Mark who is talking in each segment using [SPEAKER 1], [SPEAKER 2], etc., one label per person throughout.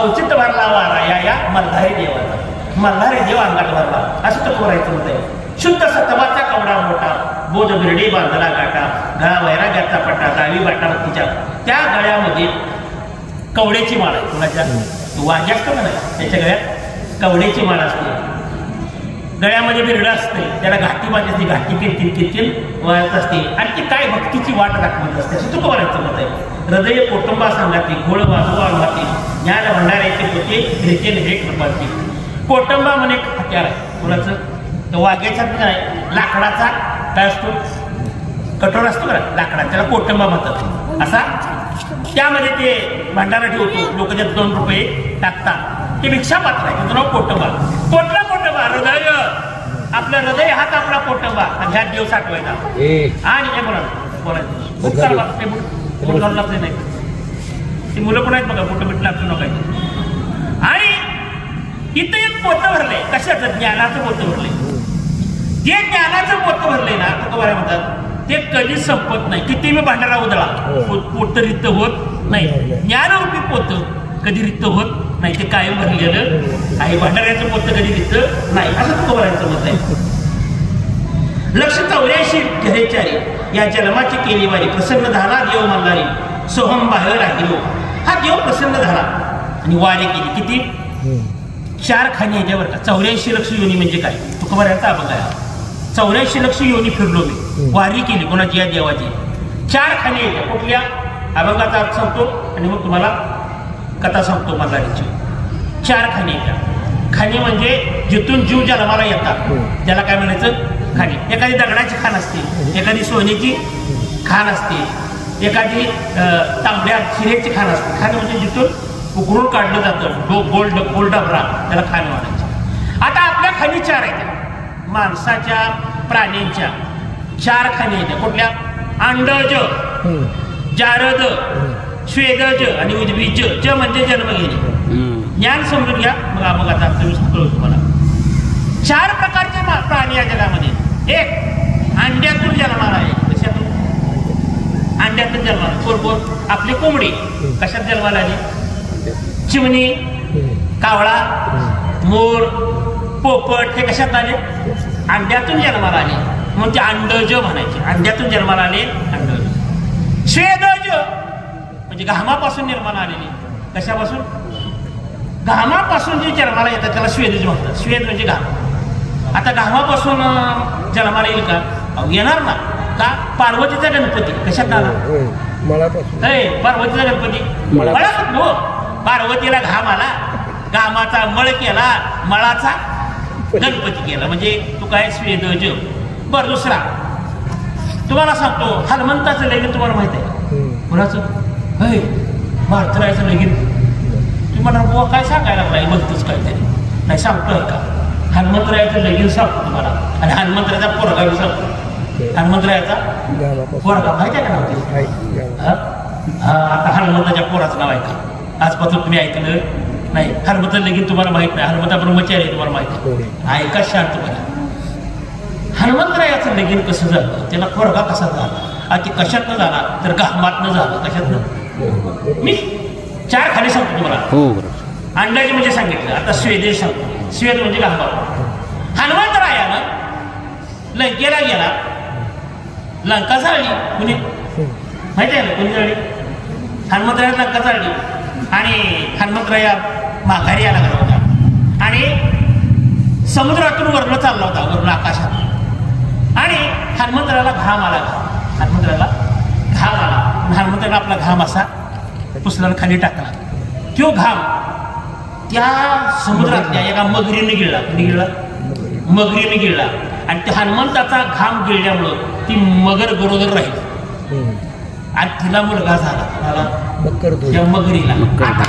[SPEAKER 1] औचित्य भरला वारा या मल्हारी देवाचा. मल्हारी देव अंगात भरला असं तर कोरायचं होत आहे. शुद्ध सत्वाचा कवडा मोठा, बोध बिरडी बांधला गाठा, गळा वैराग्याचा पट्टा, गावी बाटा भक्तीच्या. त्या गळ्यामध्ये कवड्याची माळ आहे. कुणाच्या वाघ्या असतो का नाही, त्याच्या गळ्यात कवड्याची माळ असते. गळ्यामध्ये बिरडं असते, त्याला घाटी बांधली असते, घाटी किरकिर वाजत असते आणि ती काय भक्तीची वाट दाखवत असते असं तू कोरायचं होत आहे. हृदय कुटुंबा सांगाती, घोळ वाजवा माती, ज्ञान भंडारायचे होते भेटेल हे कृपाती. कोटंबा म्हणे हत्यार आहे. कोणाचं? तर वाघ्याचा काय लाकडाचा काय असतो, कठोर असतो का लाकडा, त्याला कोटंबा म्हणतात. असा त्यामध्ये ते भंडारा ठेवतो, लोक जे 2 रुपये टाकतात, ते भिक्षापात्र आहे, त्याचं नाव कोटंबा. कुठला कोटंबा? हृदय. आपलं हृदय हाच आपला कोटंबा आणि ह्यात देव साठवायचा. आणि हे बोलायचं नाही, ती मुलं पण आहेत बघा, पोटं बिट लागतो नका. आणि इथं एक पोतं भरलंय, कशाचं? ज्ञानाचं पोतं भरलंय. जे ज्ञानाचं पोतं भरलंय ना, तुकोबाराय म्हणतात, ते कधीच संपत नाही. किती मी भांडारा उधळा, पोत रिक्त होत नाही. ज्ञानरूपी पोतं कधी रिक्त होत नाही, ते कायम भरलेलं आहे. भांडाऱ्याचं पोतं कधी रिक्त नाही असं तुकोबारायचं मत आहे. लक्ष 84 घेरेचारी या जन्माची केली वारी, प्रसन्न झाला देव मल्हारी, सोहम बाहेर राहिलो. हा देव प्रसन्न झाला आणि वारी केली. किती? 4 खाणी याच्यावर का. 84 लक्ष योनी म्हणजे काय? तुकोबारायचा अभंग आहे. 84 लक्ष योनी फिरलो मी, वारी केली कोणाची? या देवाची. 4 खाणी येत्या. कुठल्या? अभंगाचा अर्थ सांगतो आणि मग तुम्हाला कथा सांगतो मल्हारीची. 4 खाणी येत्या. खाणी म्हणजे जिथून जीव जन्माला येतात त्याला काय म्हणायचं? खाणी. एखादी दगडाची खाण असते, एखादी सोन्याची खाण असते, एखादी तांबड्या शिरेची खाण असते. खाण म्हणजे जिथून उकळून काढलं जातं, गोल्ड डबरा, त्याला खाण म्हणायचं. आता आपल्या खाणी 4 आहेत. माणसाच्या, प्राण्यांच्या 4 खाणी आहेत. कुठल्या? अंडज, जारद, स्वेदज आणि उद्भिज. ज म्हणजे जन्म घेणे. ज्ञान समजून घ्या, मग आता कळू तुम्हाला. 4 प्रकारचे प्राणी या जगामध्ये. एक, अंड्यातून जन्माला आहे. कशातून? अंड्यातून जन्माला. कोण? आपली कोंबडी. कशात जन्माला आली? चिमणी, कावळा, मोर, पोपट हे कशात आले? अंड्यातून जन्माला आले, म्हणून ते अंडज म्हणायचे. अंड्यातून जन्माला आले अंडज. स्वेदज म्हणजे घामापासून निर्माण आलेले. कशापासून? घामापासून जे जन्माला येतात त्याला स्वेदज म्हणतात. स्वेद म्हणजे घाम. आता घामापासून जन्माला येईल का? येणार ना. का? पार्वतीचा गणपती कशात आला? पार्वतीचा गणपती मळात. हो, पार्वतीला घाम आला, घामाचा मळ केला, मळाचा गणपती केला. म्हणजे तू काय? स्वेदज. बरं, दुसरा तुम्हाला सांगतो, हनुमंताचं लगीन तुम्हाला माहित आहे? कुणाचं? मारतरायचं लगीन. तुम्हाला बुवा काय सांगायला लागला? बघतोच काहीतरी नाही सांगतोय का? हनुमंतरायाचं लगीन सांगतो तुम्हाला, आणि हनुमंतरायाचा पोरगा बी सांगतो. हनुमंतरायाचा पोरगा माहिती आहे का नव्हती? आता हनुमंताच्या पोराचं नाव आहे का? आजपासून तुम्ही ऐकलं नाही. हनुमंताचं लगीन तुम्हाला माहित नाही. हनुमंता ब्रह्मचारी आहे तुम्हाला माहिती आहे. ऐका शांतपणे. हनुमंतरायाचं लगीन कसं झालं, त्याला पोरगा कसा झाला, आणि ते कशातनं झाला? तर घामातनं झालं. कशातनं? मी 4 खाली सांगतो तुम्हाला. अंडाजी म्हणजे सांगितलं. आता स्वेदेश सांगतो. स्वेद म्हणजे घामा. हनुमंतरायानं लंकेला गेला, लंका जाळली. कुणी माहिती आहे ना? कोणी जाळली? हनुमंतराया लंका जाळली. आणि हनुमंतराया माघारी यायला लागला होता, आणि समुद्रातून वर्ण चालला होता, वर्ण आकाशात. आणि हनुमंतरायाला घाम आला. हनुमंतरायाला घाम आला. हनुमंतरायाला आपला घाम असा पुसला, खाली टाकला. तो घाम त्या समुद्रातल्या एका मगरीने गिळला. मगरीने गिळला. आणि त्या हनुमंताचा घाम गिळल्यामुळं ती मगर गरोदर राहील आणि तिला मुलगा झाला. त्या मगरीला. आता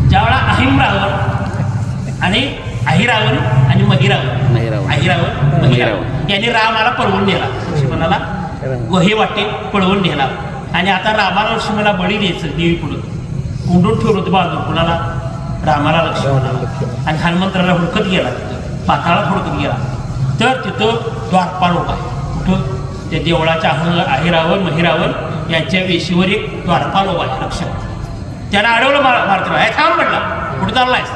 [SPEAKER 1] ज्यावेळा अहिमरावण आणि अहिरावण आणि महिरावण, अहिरावण महिरावण यांनी रामाला पळवून नेला. लक्ष्मणाला वही वाटे पळवून नेला. आणि आता रामाला लक्ष्मणाला बळी द्यायचं देवी पुढं कोंडून ठेवलं होतं बाजूला. कुणाला? रामाला, लक्ष्मणाला. आणि हनुमंतराला हुडकत गेला, तिथं पाताळात हुडकत गेला. तर तिथं द्वारपाल उभा आहे. कुठं? त्या देवळाच्या अहिरावण महिरावण यांच्या वेशीवर एक द्वारपाल उभा आहे, रक्षक. त्याला अडवलं मारतो. थांब कुठं चाललायस?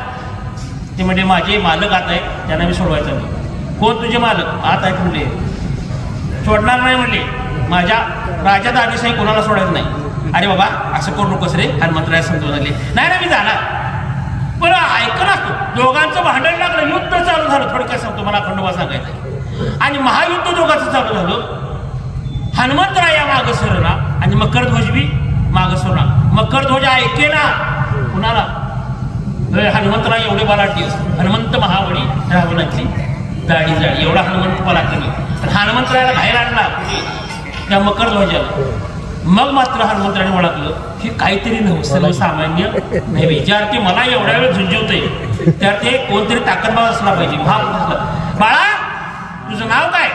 [SPEAKER 1] ते म्हणजे माझे मालक आत आहेत, त्यांना मी सोडवायचं नाही. कोण तुझे मालक? आत आहेत म्हणले. सोडणार नाही म्हणले. माझ्या राजाचा आदेश आहे, कोणाला सोडायचं नाही. अरे बाबा असं करू नकोस रे, हनुमंतराय समजून लागले. नाही ना मी जाणार. पण ऐकलं असतो, दोघांचं भांडण लागलं, युद्ध चालू झालं. थोडक्यात सांगतो, मला खंडोबा सांगायचं. आणि महायुद्ध दोघांचं चालू झालं. हनुमंतराय या मागं सरना आणि मकरध्वज बी मागं सरना. मकरध्वज ऐके ना कुणाला? हनुमंतराय एवढे बलाढ्य, हनुमंत महाबळी, रावणाची दाढी जाडी, एवढा हनुमंत पराक्रमी. हनुमंतरायाला बाहेर आणला त्या मकरध्वजाला. मग मात्र हनुमंतरायाने ओळखलं की काहीतरी सर्वसामान्य नाही. ज्या ते मला एवढ्या वेळ झुंजवते त्या ते कोणतरी ताकदबाज असला पाहिजे. बाळा तुझं नाव काय?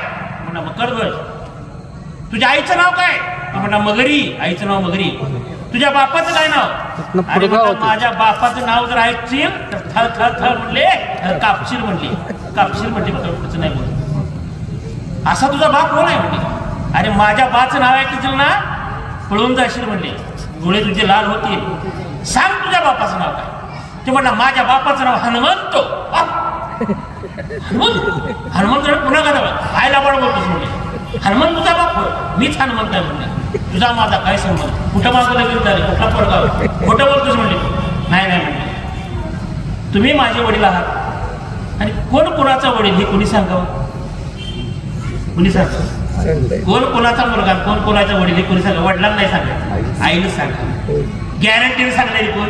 [SPEAKER 1] म्हणा मकरध्वज. तुझ्या आईचं नाव काय? म्हणा मगरी. आईचं नाव मगरी. तुझ्या बापाचं काय नाव? अरे माझ्या बापाचं नाव जर ऐकशील तर थळ थळ थळ म्हणले, कापशील म्हणले. कापशील म्हणले, पुढचं नाही बोल. असा तुझा बाप कोण आहे म्हणले. अरे माझ्या बाचं नाव ऐकशील ना पळून जाशील म्हणले, डोळे तुझे लाल होतील. सांग तुझ्या बापाचं नाव काय? ते म्हणला माझ्या बापाचं नाव हनुमंत. हनुमंत पुन्हा का आयला बळ बोलतोस म्हणले. हनुमंत तुझा बाप? मीच हनुमंत आहे म्हणले. तुझा माझा काय संबंध? कुठं मागवलं गेलं झाले, कुठला पडगाव? खोटं बोलतोस म्हणले. नाही नाही म्हणले, तुम्ही माझे वडील आहात. आणि कोण कोणाचा वडील हे कोणी सांगावं? कोणी सांगावं? कोण कोणाचा मुलगा, कोण कोणाचा वडील हे कोणी सांगा? वडिलांना नाही सांगा, आईने सांगा. गॅरंटीने सांगणारी कोण?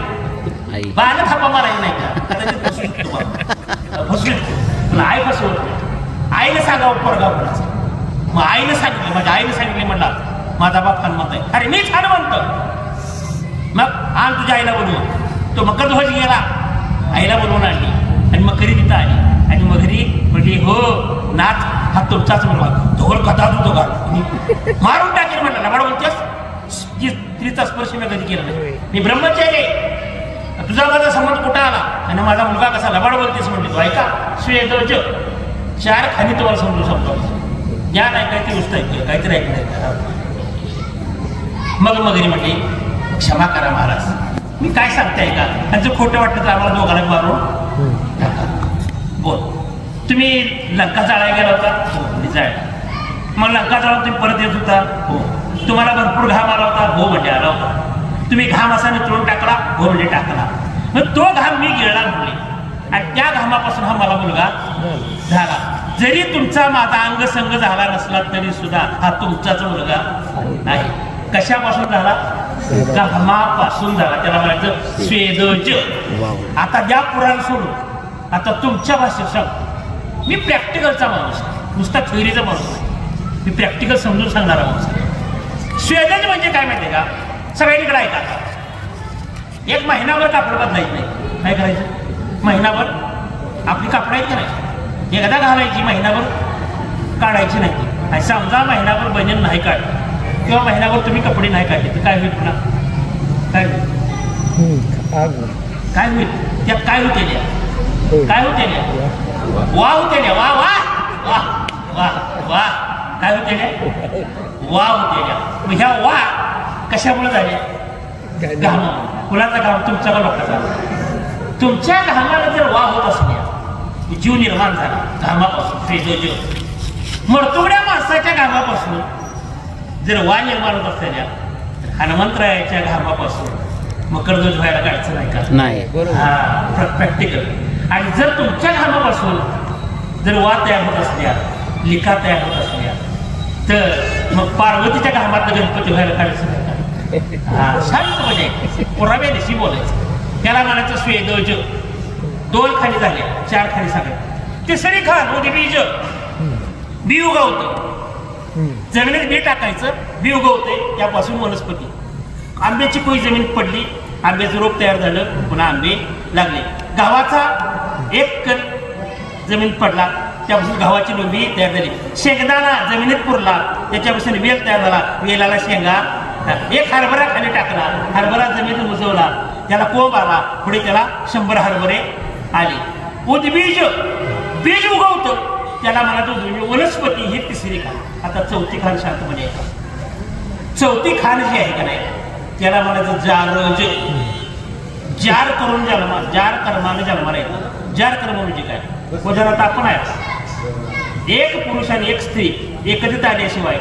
[SPEAKER 1] बाळाला थापा मारायला नाही का? फसवी तुला आई फसवत. आईने सांगावं पडगाव कोणाचा. मग आईने सांगितलं, माझ्या आईने सांगितले म्हणला माझा बाप हनुमंत आहे. अरे मीच हनुमंत. मग आण तुझ्या आईला बोलवून. तो मकरध्वज गेला, आईला बोलवून आणली आणि मकरी तिथं आली. आणि मगरी म्हणजे हो नाच हा तुमचाच मुलगा. धोल कथा होतो का मारून टाकेल म्हणला. लबाड बोलतेस? स्त्रीचा स्पर्श मी कधी केला नाही. मी ब्रह्मचारी. तुझा माझा संबंध कुठं आला आणि माझा मुलगा कसा? लबाड बोलतेस म्हणले. तो ऐका स्वेदज 4 खाली तुम्हाला समजू शकतो. या नाही काहीतरी गोष्ट ऐकली, काहीतरी ऐकलं. मग मगरी म्हटली क्षमा करा महाराज, मी काय सांगते ऐका. आणि जर खोटं वाटतं तर आम्हाला दोघांना मारून टाका. बोल, तुम्ही लंका जाळायला गेला होता? हो मी जाळला. मग लंका जाळून तुम्ही परत येत होता? हो. तुम्हाला भरपूर घाम आला होता? हो म्हणजे आला होता. तुम्ही घाम असा नितळून टाकला? हो म्हणजे टाकला. मग तो घाम मी गिळला म्हणले आणि त्या घामापासून हा मला मुलगा झाला. जरी तुमचा माझा अंग संग झाला नसला तरी सुद्धा हा तुमचाच मुलगा आहे. कशापासून झाला? घामापासून झाला. त्याला म्हणायचं स्वेदज. आता द्या पुराण सोडून, आता तुमच्या भाषेत सांग. मी प्रॅक्टिकलचा माणूस आहे, नुसता थेअरीचा माणूस आहे. मी प्रॅक्टिकल समजून सांगणारा माणूस आहे. स्वेदज म्हणजे काय माहिती आहे का? सगळ्यांकडे ऐका. 1 महिनाभर कापड बदलायचं नाही. काय करायचं? महिनाभर आपली कापड आहेत का नाही, एकदा घालायची, महिनाभर काढायची नाही. आणि समजा महिनाभर बनियन नाही काढली किंवा महिनाभर तुम्ही कपडे नाही काढले तर काय होईल? पुन्हा काय होईल? काय होईल? त्यात काय होते? काय होते? वा होते. वा वा वा वा वा. काय होते? वा होते. मग ह्या वा कशामुळे झाल्या? घाम. कुणाचा घाम? तुमचा का लोकांचा? तुमच्या घामाला जर वा होत असल्या, जीव निर्माण झाला घामापासून. मरतुगड्या माणसाच्या घामापासून जर वा निर्माण होत असलेल्या हनुमंतरायाच्या घामापासून मकरध्वज व्हायला काढायचं नाही का? नाही. हा प्रॅक्टिकल. आणि जर तुमच्या घामापासून जर वा तयार होत असल्या, लिखा तयार होत असल्या, तर मग पार्वतीच्या घामात गणपती व्हायला काढायचं नाही का? हा शांत म्हणजे पुराव्या दिवशी बोलायचं. त्याला म्हणायचं स्वेदज. 2 खाली झाले, 4 खाली सांगायचं. तिसरी खान उद्बीज. बी उगवतं. जमिनीत बी टाकायचं, बी उगवते, त्यापासून वनस्पती. आंब्याची कोई जमीन पडली, आंब्याचं रोप तयार झालं, पुन्हा आंबे लागले. गव्हाचा 1 कण जमीन पडला, त्यापासून गव्हाची लोंबी तयार झाली. शेंगदाणा जमिनीत पुरला, त्याच्यापासून वेल तयार झाला, वेलाला शेंगा. 1 हरभरा खाली टाकला, हरभरा जमिनीत मुजवला, त्याला कोंब आला, पुढे त्याला 100 हरभरे आले. उद्बीज. बीज उगवतं, त्याला म्हणायचं वनस्पती. ही तिसरी खान. आता 4थी खान शांतपणे ऐका. 4थी खान जी आहे का नाही, त्याला म्हणायचं जारज. जार करून जन्मा, जार कर्माने जन्माला येतात. जार कर्म म्हणजे काय? वजनात आपण आहे, एक पुरुष आणि एक स्त्री एकत्रित आल्याशिवाय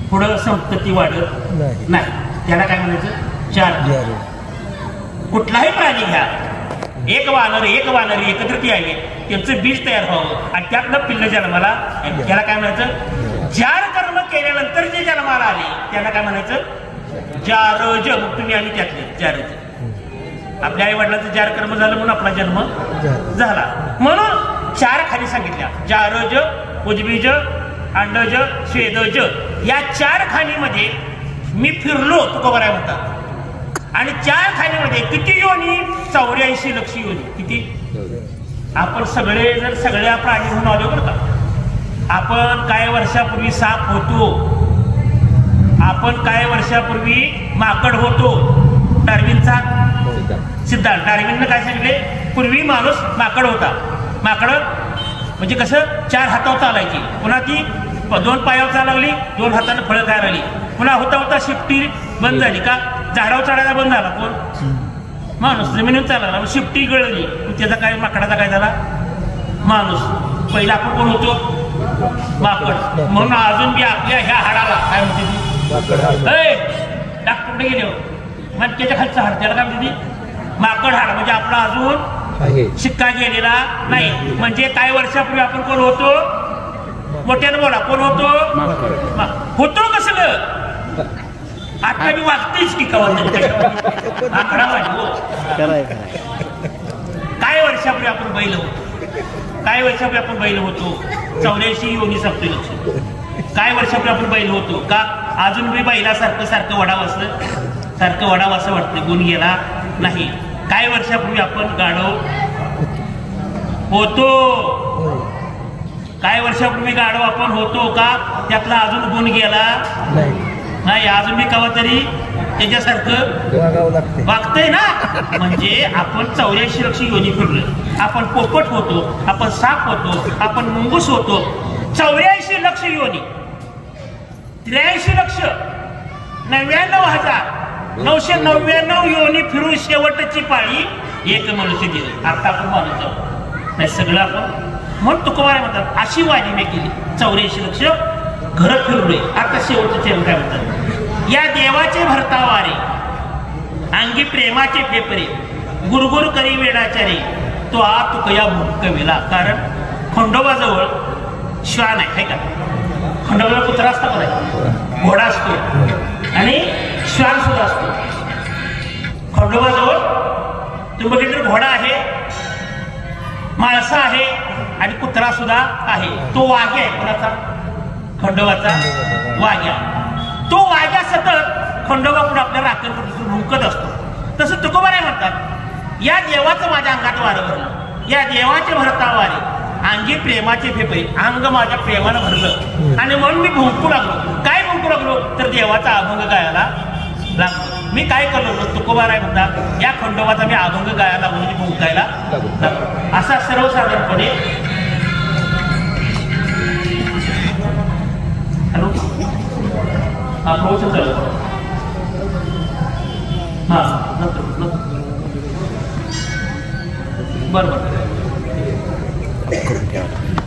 [SPEAKER 1] पुढं संतती वाढत नाही. त्याला काय म्हणायचं? जार. कुठलाही प्राणी घ्या, एक वानर एकत्रित यावे, त्यांचं बीज तयार व्हावं आणि त्यातनं पिल्ल जन्माला, त्याला काय म्हणायचं? जार कर्म केल्यानंतर जे जन्माला आले त्याला काय म्हणायचं? जारज. मग तुम्ही आम्ही त्यातले जारज. आपल्या आई वडिलांचं जार कर्म झालं म्हणून आपला जन्म झाला. म्हणून 4 खाली सांगितल्या, जारज, उद्बीज, अंडज, स्वेदज. या 4 खाणीमध्ये मी फिरलो, तुकोबाराय म्हणतात. आणि 4 खाणीमध्ये किती योनी? 84 लक्ष योनी. किती? आपण सगळे जर सगळ्या प्राणी म्हणून आलो बरं का. आपण काही वर्षापूर्वी साप होतो, आपण काही वर्षापूर्वी माकड होतो. डार्विनचा सिद्धांत, डार्विननं काय सांगितले? पूर्वी माणूस माकड होता. माकड म्हणजे कसं? 4 हातावर चालायची, पुन्हा ती 2 पायावर चालायला लागली, 2 हाताने फळं खायला लागली, पुन्हा होता होता शिफ्टी बंद झाली. का? झाडावर चढायला बंद झाला. कोण? माणूस. जमिनीवर चालायला मग शिफ्टी गळली. त्याचा काय? माकडाचा काय झाला? माणूस. पहिला आपण कोण होतो? माकड. म्हणून अजून बी आपल्या ह्या हाडाला काय म्हणते? डॉक्टरकडे गेले मणक्याच्या खालचं हाड, त्याला काय म्हणते? माकड हाड. म्हणजे आपला अजून शिक्का गेलेला नाही. म्हणजे काही वर्षापूर्वी आपण कोण होतो? मोठ्यानं बोला, कोण होतो? होतो कसलं? आता मी वागतेच की कवा आकडा काय वर्षापूर्वी आपण बैल होतो, काय वर्षापूर्वी आपण बैल होतो. 84 योनी सांगतोय लक्ष. काय वर्षापूर्वी आपण बैल होतो. का? अजून मी बैलासारखं सारखं वडावं असं वाटतं, गुण गेला नाही. काय वर्षापूर्वी आपण गाढव होतो. काय वर्षापूर्वी गाढव आपण होतो. का? त्यातला अजून गुण गेला नाही. अजून मी कवा तरी त्याच्यासारखं वागतंय ना. म्हणजे आपण 84 लक्ष योनी फिरलो. आपण पोपट होतो, आपण साप होतो, आपण मुंगूस होतो. 84 लक्ष योनी, 83 लक्ष 99,999 योनी फिरून शेवटची पाळी एक मनुष्य दिली. आता आपण माणूस जाऊ नाही, सगळं आपण. म्हणून तुकोबाराय म्हणतात अशी वाणी मी केली, 84 लक्ष घर फिरलोय. आता शेवटचं चरण काय म्हणतात? या देवाचे भरतावारे, अंगी प्रेमाचे फेपरे, गुरगुर करी वेडाचारी, तो आ तुकया भूकविला. कारण खंडोबाजवळ श्वान आहे का? खंडोबाला कुत्रा असता बघा, घोडा असतो आणि श्वान सुद्धा असतो. खंडोबाजवळ तुम्ही बघितलं घोडा आहे, माणसं आहे आणि कुत्रा सुद्धा आहे. तो वाघ्या आहे. कोणाचा? खंडोबाचा वाघ्या. तो वाघ्या सतत खंडोबा पुढे आपल्याला राखण भुंकत असतो. तसं तुकोबाराय म्हणतात या देवाचं माझ्या अंगात वारं भरलं, या देवाचे भरता वारे, अंगी प्रेमाचे फेपरे. अंग माझ्या प्रेमानं भरलं आणि म्हणून मी भुंकू लागलो. काय भुंकू लागलो? तर देवाचा अभंग गायला लागलो. मी काय करलो? तुकोबाराय म्हणतात या खंडोबाचा मी अभंग गायला म्हणजे भुंकायला लागलो. असा सर्वसाधारणपणे प्रवचन चालू. बरोबर.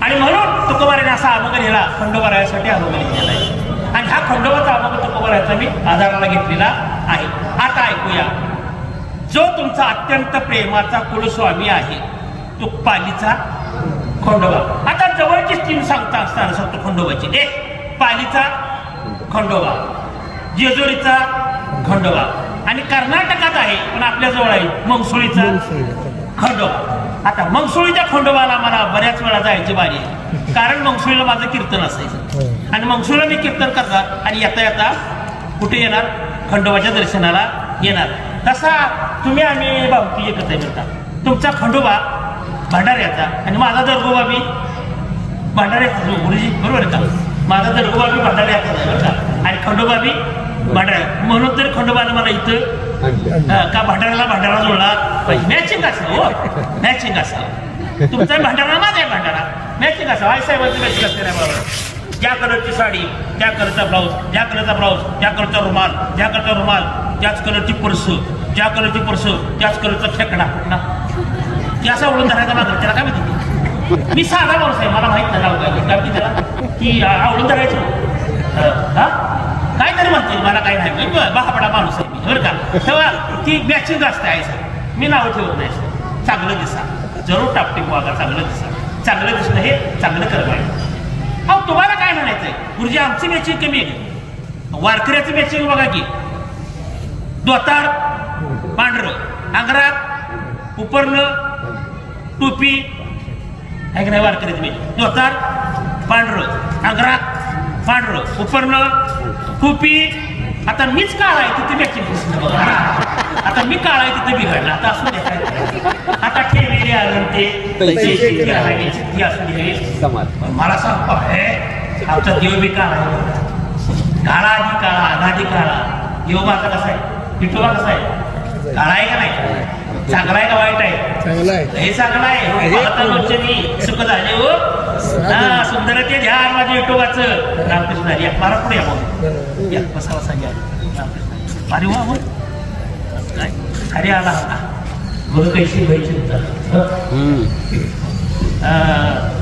[SPEAKER 1] आणि म्हणून तुकोबाराने असा अभंग लिहिला, खंडोबारायासाठी अभंग लिहिलेला आहे. आणि हा खंडोबाचा अभंग तुकोबारायाचा मी आधाराला घेतलेला आहे. आता ऐकूया. जो तुमचा अत्यंत प्रेमाचा कुलस्वामी आहे तो पालीचा खंडोबा. आता जवळचीच 3 सांगता असताना सांगतो खंडोबाची. एक पालीचा खंडोबा, जेजुरीचा खंडोबा आणि कर्नाटकात आहे पण आपल्या जवळ आहे मंगसुळीचा खंडोबा. आता मंगसुळीच्या खंडोबाला मला बऱ्याच वेळा जायची बारी आहे, कारण मंगसुळीला माझं कीर्तन असायचं आणि मंगसुळीला मी कीर्तन करणार आणि येता येता कुठे येणार? खंडोबाच्या दर्शनाला येणार. तसा तुम्ही आम्ही भावकी एकत्र मिळता. तुमचा खंडोबा भंडाऱ्याचा आणि माझा दरगोबा बी भंडाऱ्याचा. गुरुजी बरोबर का? माझा दरगोबा बी भंडाऱ्याचा आणि खंडोबा बी भंडारा. म्हणून तर खंडोबाने मला इथं का भंडाऱ्याला भंडारा जोडला पाहिजे. मॅचिंग असावं हो, मॅचिंग असावं. तुमचा भंडारा माझा आहे भंडारा, मॅचिंग असावं. आई साहेबांची मॅचिंग असते नाही बरोबर. ज्या कलरची साडी त्या कलरचा ब्लाऊज, ज्या कलरचा ब्लाऊज त्या कलरचा रुमाल, ज्या कलरचा रुमाल त्याच कलरची पर्स, ज्या कलरची पर्स त्याच कलरचा खेकडा ना ते असा ओळून धरायचा मात्र त्याला काय माहिती मी साधा माणूस आहे मला माहित नाही नाव काय की त्याला ती आवडून धरायचं हा काय तरी म्हणते मला काही नाही बाहापडा माणूस आहे मी बरं का तेव्हा ती मॅचिंग असते आहे सर मी नाव ठेवत नाही सर चांगलं दिसा जरूर टापटीप वागा चांगलं दिसा चांगलं दिसणं हे चांगलं कर्म आहे अहो तुम्हाला काय म्हणायचं आहे गुरुजी आमची मॅचिंग कमी आहे वारकऱ्याची मॅचिंग बघा की दोतार पांढरं अंगरात उपरनं टोपी आहे की नाही वारकऱ्याची मॅचिंग दोतार पांढरं अंगरात पांढरं उपरनं टोपी आता मीच काळा आहे तिथे मॅचिंग दिसणं बघा आता मी काळा आहे तिथे बिघडलं आता असू द्या आता ठेवलेले आलं ते मला सांग आमचा देव बी काळा आहे काळा आधी काळा अनाधी काळा देव माझा कसा आहे विठोबा कसा आहे काळा आहे का नाही चांगला आहे का वाईट आहे हे चांगला आहे सुख झाले हो हा सुंदर ते ध्यान माझ्या विठोबाचं रामकृष्ण हरी मला पुढे या बसावा सांगा रामकृष्ण अरे वा मग काय अरे आला होता बघ कैसी व्हायची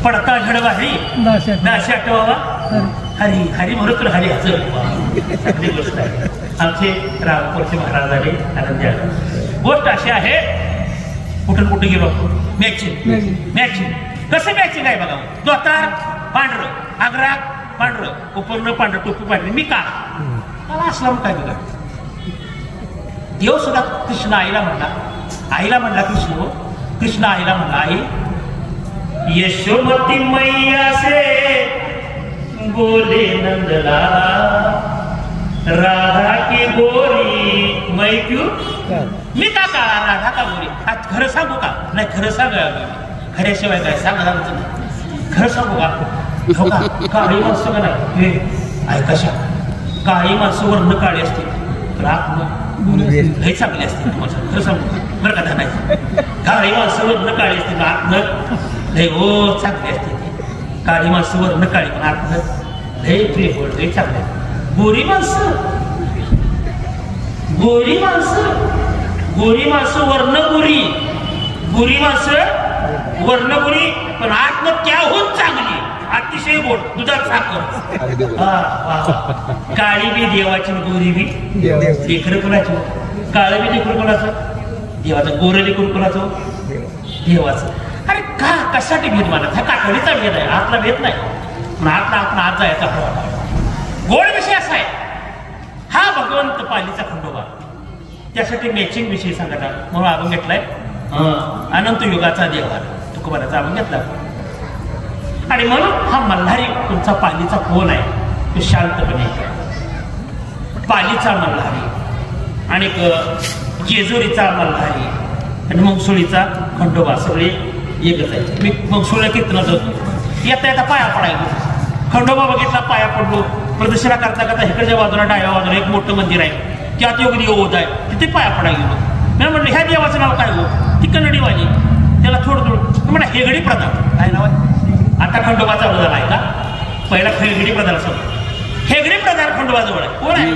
[SPEAKER 1] पडता झडवा हरी नाशा आठवावा हरी हरी म्हणून तर हरी हजर चांगली गोष्ट आहे आमचे रामपूरचे महाराज आले आनंदी आला गोष्ट अशी आहे कुठून कुठे गेलो मॅचिंग कसं मॅचिंग आहे बघा दोतार पांढरं आग्रा पांढरं उपरनं पांढरं टोपी पांढरी मी का मला असला मग काय बघा देव सुद्धा कृष्ण आईला म्हणला कृष्ण आईला म्हणला आई यशोमती मैया से बोले नंदलाला राधा की गोरी मैं क्यों मी का काळा राधा का गोरी आज खरं सांगू का नाही खरं सांगा खऱ्याशिवाय काय सांगा खरं सांगू का काळी माणसं का नाही हे ऐकाशा काळी माणसं वर्ण काळी असते हे चांगली असते खरं सांगू बरं का नाही काळी माणसं वर्ण काळी असते आतनं लय हो चांगली असते काळी माणसं वर्ण काळी पण आतनं लय प्रेम लय चांगली गोरी माणसं वर्ण गोरी माणसं वर्ण गोरी पण आतनं त्याहून चांगली अतिशय गोड दुधात साखर काळी बी देवाची गोरी बी लेकर कोणाची काळं बी लेकर कोणाचं देवाचं गोरं लेकर कोणाचं देवाचं अरे का कशासाठी भेद मानत हा काठवडीचा भेद आहे आतला भेद नाही पण आतला आत जायचा गोड विषय असा आहे हा भगवंत पालीचा खंडोबा त्यासाठी मॅचिंग विषय सांगत म्हणून आपण घेतलाय अनंत युगाचा देवा तुकोबाराचा आपण घेतला आणि म्हणून हा मल्हारी तुमचा पालीचा कोण आहे तो शांतपणे पालीचा मल्हारी आणि जेजुरीचा मल्हारी आणि मंगसुळीचा खंडोबा सगळे एकच आहे मी मंगसुळीला कीर्तनात जातो येता पाया पडायला खंडोबा बघितला पाया पडलो प्रदक्षिणा करता करता इकडच्या बाजूला डाव्या बाजूला एक मोठं मंदिर आहे त्यात योगी होत आहे तिथे पाया पडायला गेलो मी म्हटलं ह्या देवाचं नाव काय हो ती कन्नडीवाली त्याला थोडं म्हणा हेगडी प्रधान काय नाव आहे आता खंडोबा चालू झाला आहे का पहिला हेगडी प्रधान असं हेगडी प्रधान खंडोबाजवळ आहे कोण आहे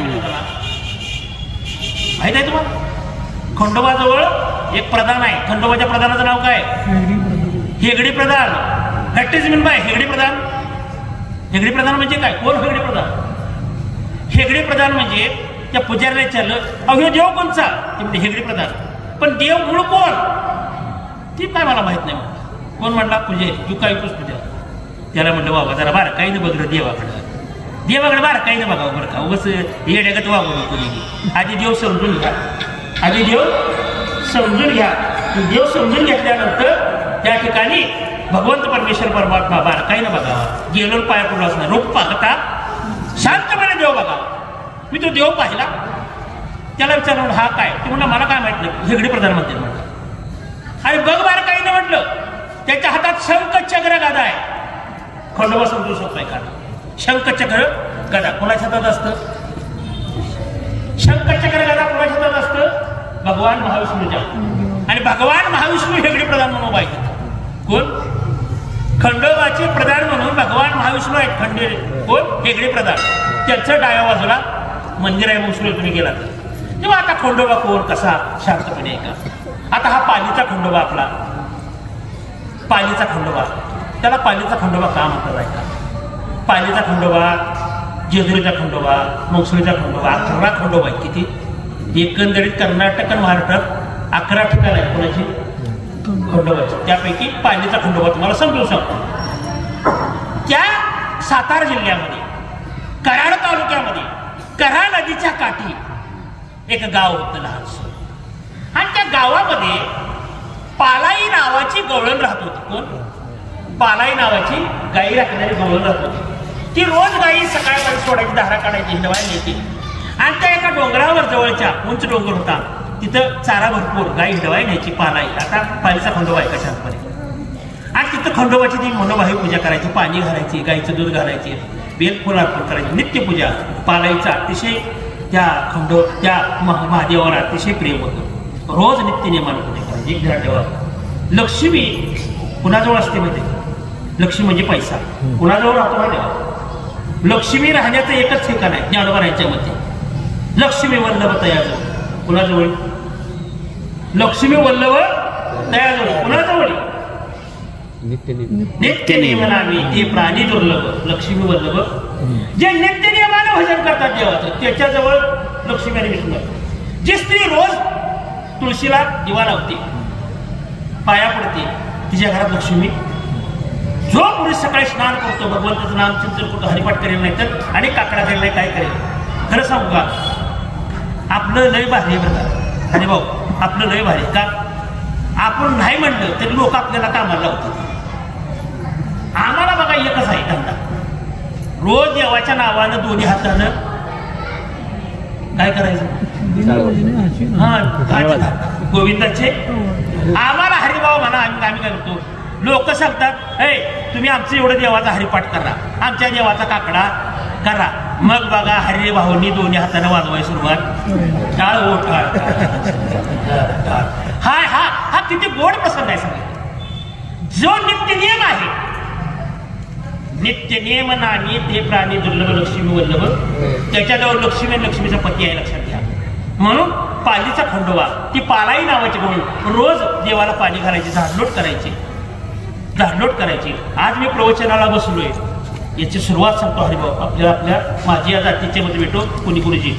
[SPEAKER 1] माहित आहे तुम्हाला खंडोबाजवळ एक प्रधान आहे खंडोबाच्या प्रधानाचं नाव काय हेगडी प्रधान दॅट इज मीन बाय हेगडी प्रधान म्हणजे काय कोण हेगडी प्रधान म्हणजे त्या पुजाऱ्याला विचारलं अहो हे देव कोणचा ते म्हणजे हेगडी प्रधान पण देव मूळ कोण ती काय मला माहित नाही कोण म्हणला पुजारी तू काय तूच पुजारी त्याला म्हटलं बाबा जरा बारकाईनं बघलं देवाकडे बारकाईनं बघावं बरं का उगाच येड्यागत वागू नको आधी देव समजून घ्या देव समजून घेतल्यानंतर त्या ठिकाणी भगवंत परमेश्वर परमात्मा बारकाईनं बघावा गेलो पाया पडलो असणार रोप पाहता शांतपणे देव बघा मी तो देव पाहिला त्याला विचारलं हा काय ते म्हणलं मला काय माहित नाही हेगडी प्रधानमंत्री म्हटलं आणि बघ बारकाईनं म्हटलं त्याच्या हातात शंखचक्र गदा आहे खंडोबा समजू शकतोय का शंखचक्र गदा कोणाच्या हातात असतं शंखचक्र गदा कोणाच्या हातात असतं भगवान महाविष्णूच्या आणि भगवान महाविष्णू हेगडी प्रधान म्हणून उभा आहे कोण खंडोबाचे प्रधान म्हणून भगवान महाविष्णू आहेत कोण हेगडी प्रधान त्यांचं डाव्या बाजूला मंदिर आहे मंगसुळी तुम्ही गेला तर तेव्हा आता खंडोबा कोण कसा शांतपणे आहे का? आता हा पालीचा खंडोबा आपला, पालीचा खंडोबा, त्याला पालीचा खंडोबा का म्हणतात आहे का? पालीचा खंडोबा, जेजुरीचा खंडोबा, मोगसुळीचा खंडोबा, 11 खंडोबा आहेत. किती? एकंदरीत कर्नाटक आणि महाराष्ट्रात 11 ठिकाण आहेत कोणाची खंडोबाची. त्यापैकी पालीचा खंडोबा तुम्हाला समजू शकतो. त्या सातारा जिल्ह्यामध्ये कराड तालुक्यामध्ये कऱ्हा नदीच्या काठी एक गाव होतं लहानसं, आणि त्या गावामध्ये पालाई नावाची गवळण राहत होती. कोण? पालाई नावाची गाई राखणारी गवळण राहत होती. ती रोज गाई सकाळपर्यंत सोडायची, धारा काढायची, हिंडवायला नेते. आणि त्या एका डोंगरावर जवळच्या उंच डोंगर होता, तिथं चारा भरपूर, गाई हिंडवायला न्यायची पालाई. आता पालीचा खंडोबा आहे कशामध्ये. आणि तिथं खंडोबाची ती मनोभावी पूजा करायची, पाणी घालायची, गाईचं दूध घालायचे, बेलफुल अर्पण करायची, नित्यपूजा. पालाईचा अतिशय त्या महादेवाला अतिशय प्रेम होतं. रोज नित्य नियमानं पूजा करायची. एक ध्यान ठेवा, लक्ष्मी कुणाजवळ असते माहिती? लक्ष्मी म्हणजे पैसा. कुणाजवळ राहतो माहिती? लक्ष्मी राहण्याचं एकच ठिकाण आहे ज्ञानोबा यांच्यामध्ये, लक्ष्मी वल्लभ तयाजवळ. कुणाजवळ? लक्ष्मी वल्लभ तयाजवळ. कुणाजवळ? नित्य नियमनामी ते प्राणी दुर्लभ. लक्ष्मी वल्लभ जे नित्य नियमाने भजन करतात देवाचं, त्याच्याजवळ लक्ष्मी आणि विष्णू. जी स्त्री रोज तुळशीला दिवा लावते, पाया पडते, तिच्या घरात लक्ष्मी. जो पुरुष सकाळी स्नान करतो, भगवंताचं नाम चिंतन करतो, हरिपाठ करेल नाही तर आणि काकडा करेल नाही, काय करेल? खरं सांगू का, आपलं लय भारी बरं आणि भाऊ, आपलं लय भारी का? आपण नाही म्हणलं तरी लोक आपल्याला कामाला लावतात. आम्हाला बघा एकच आहे धंदा, रोज देवाच्या नावानं दोन्ही हातानं काय करायचं? हा, गोविंदाचे. आम्हाला हरिभाव म्हणा, आम्ही काय करतो? लोक सांगतात, हे तुम्ही आमचं एवढं देवाचा हरिपाठ करा, आमच्या देवाचा काकडा करा. मग बघा हरिभाऊंनी दोन्ही हाताने वाजवाय सुरुवात. टाळ ओ टाळ. हा हा हा किती गोड प्रसंग आहे सगळे. जो नित्य नियम आहे, नित्य नियम नामी ते प्राणी दुर्लभ लक्ष्मी वल्लभ, त्याच्याजवळ लक्ष्मी आणि लक्ष्मीचा पती आहे, लक्षात घ्या. म्हणून पालीचा खंडोबा, ती पालाई नावाची गवळण, रोज देवाला पाणी घालायची, झाडलोट करायची, झाडलोट करायची. आज मी प्रवचनाला बसलोय, याची सुरुवात सांगतो हरिभाऊ आपल्या माझी या जातीच्या मध्ये भेटो कुणी गुरुजी.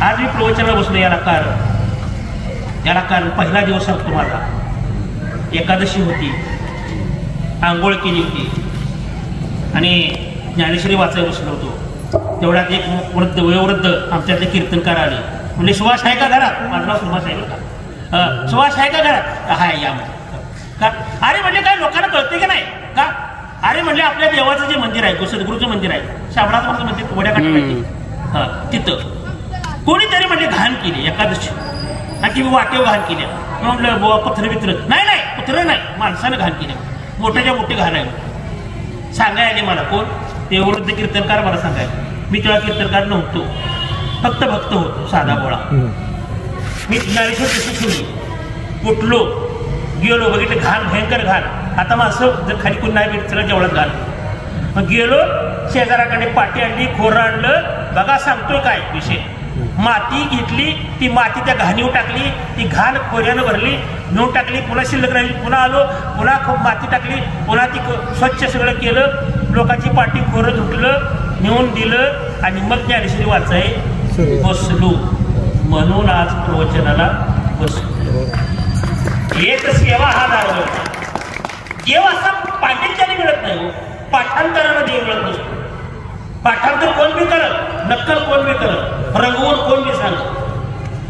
[SPEAKER 1] आज मी प्रवचनाला बसलो, याला कारण पहिला दिवस सांगतो माझा. एकादशी होती, आंघोळ केली होती आणि ज्ञानेश्वरी वाचायला बसलो होतो. तेवढ्यात एक वयोवृद्ध आमच्यातले कीर्तनकार आले. म्हणजे सुभाष आहे का घरात? माझं नाव सुभाष आहे का? सुभाष आहे का घरात? हाय या का? अरे म्हणजे काय लोकांना कळते की नाही का? अरे म्हणजे आपल्या देवाचं जे मंदिर आहे, सद्गुरूचं मंदिर आहे, शाबळाचं मंदिर, वड्या काढायची, हा तिथं कोणीतरी म्हणजे घाण केली एकादशी, आणि ती वाटेव घाण केली. म्हटलं बुवा पत्र बित्र नाही, पत्र नाही, माणसानं घाण केली, मोठ्याच्या मोठी घाण आहे. सांगाय आले मला कोण? ते वृद्ध कीर्तनकार मला सांगायला. मी तेव्हा कीर्तनकार नव्हतो, फक्त भक्त होतो, साधा बोळा. मी ज्ञानेश्वर कशी ठेवली, उठलो, गेलो, बघितलं घाण, भयंकर घाण. आता माणसं जर खाली कोण नाही भेट, सगळं जेवढं घाण. मग गेलो, शेजाराकडे पाटी आणली, खोरं आणलं. बघा सांगतोय काय विषय. माती घेतली, ती माती त्या घाणीवर टाकली, ती घाण खोऱ्यानं भरली, नेऊन टाकली, पुन्हा शिल्लक राहिली, पुन्हा आलो, पुन्हा खूप माती टाकली, पुन्हा ती स्वच्छ सगळं केलं, लोकांची पाटी खोरं धुतलं, नेऊन दिलं, आणि मग ज्ञानेश्वरी वाचाय बसलो. म्हणून आज प्रवचनाला बसलो. एक सेवा हा दार. देव असा पांडित्याने मिळत नाही, पाठांतरानं देव मिळत नसतो. पाठांतर कोण बी करत, नक्कल कोण बी करत, रंगवून कोण बी सांगत,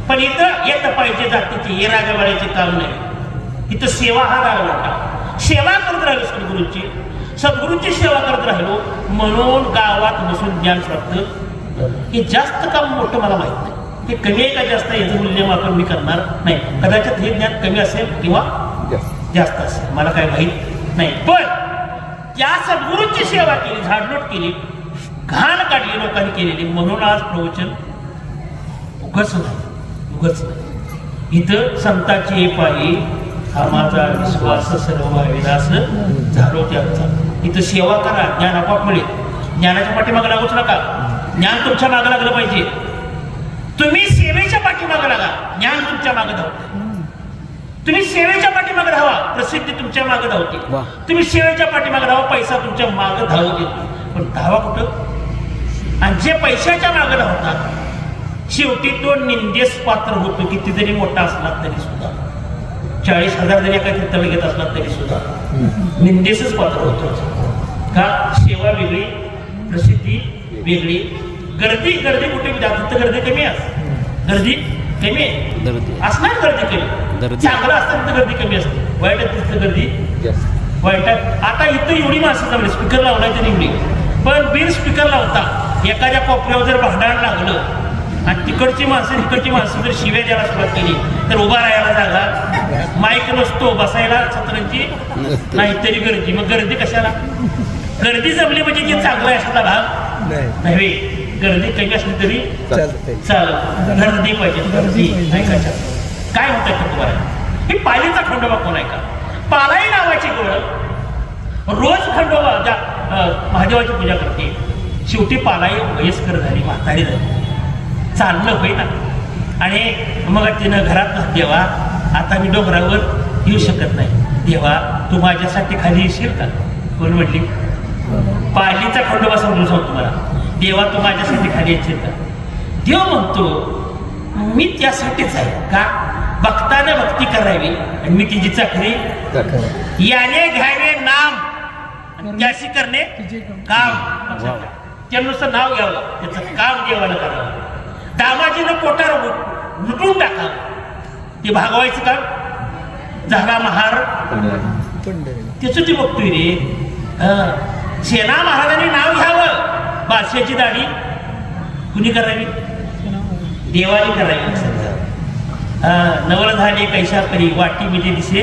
[SPEAKER 1] पण इथं येत पाहिजे जातीची, हे राजवाड्याचे काम नाही. इथं सेवा हा दार मोठा. सेवा करत राहिलो सद्गुरूंची सेवा करत राहिलो, म्हणून गावात बसून ज्ञान प्राप्त. हे जास्त काम मोठं मला माहित नाही, हे कमी आहे का जास्त याचं मूल्यमापन मी करणार नाही. कदाचित हे ज्ञान कमी असेल किंवा जास्त असेल, मला काही माहीत नाही. पण त्या सद्गुरूंची सेवा केली, झाडलोट केली, घाण काढली लोकांनी केलेली, म्हणून आज प्रवचन उगच नाही. इथं संताची पायी हा माझा विश्वास सर्व विनाश झालो त्याचा. इथं सेवा करा, ज्ञान आपोआप मिळेल. ज्ञानाच्या पाठीमागे लागूच नका, ज्ञान तुमच्या मागे लागलं पाहिजे. तुम्ही सेवेच्या पाठीमागे लागा, ज्ञान तुमच्या मागे धावते. तुम्ही सेवेच्या पाठीमागे धावा, प्रसिद्धी तुमच्या मागे धावते. तुम्ही सेवेच्या पाठीमागे धावा, पैसा तुमच्या मागे धावू देतो. पण धावा कुठं? आणि जे पैशाच्या मागे धावतात शेवटी तो निंदेस पात्र होतो. किती जरी मोठा असला तरी सुद्धा, 40,000 जरी एका कीर्तन घेत असला तरी सुद्धा निंदेसच पात्र होतो. का? सेवा वेगळी, प्रसिद्धी वेगळी. गर्दी कुठे जात तर गर्दी कमी असते, गर्दी कमी असणार, गर्दी कमी. चांगलं असतं तर गर्दी कमी असते, वाईट असतं गर्दी वाईटात. आता इथं एवढी माणसं जमली, स्पीकर लावलाय तर निवडी, पण बिन स्पीकर लावता एखाद्या कोपऱ्यावर जर भांडण लागलं आणि तिकडची माणसं जर शिव्या द्यायला सुरुवात केली तर उभा राहायला जागा, माईक नसतो, बसायला छत्रांची नाही तरी गर्दी. मग गर्दी कशाला? गर्दी जमली म्हणजे ती चांगलं आहे अशातला भाग नाही. गर्दी कमी असली तरी चालत, गर्दी पाहिजे, गर्दी ऐकायच्या. काय म्हणतात खंडोबा? ही पालीचा खंडोबा कोण आहे का? पालाई नावाची गोळ रोज खंडोबा महादेवाची पूजा करते. शेवटी पालाई वयस्कर झाली, म्हातारी झाली, चालणं होईना. आणि मग तिनं घरात, देवा आता मी डोंगरावर येऊ शकत नाही, देवा तू माझ्यासाठी खाली येशील का? कोण म्हटली? पालीचा खंडोबा समजून सांगतो मला, देवा तू माझ्यासाठी खाली येशील का? देव म्हणतो मी त्यासाठीच आहे का? भक्ताने भक्ती करावी आणि मी तिची चाकरी याने घ्यावे नाम, त्याशी करणे काम. त्या नुसतं नाव घ्यावं, त्याचं काम देवाला करावं. दामाजीनं पोटार लुटून टाकावं, ते भागवायचं काम. झाला महार त्याच ती बघतोय रे. सेना महाराजांनी नाव घ्यावं, बादशाची दाढी कुणी करावी? देवानी करावी. नवल झाले कैशा करी, वाटी म्हणजे दिसे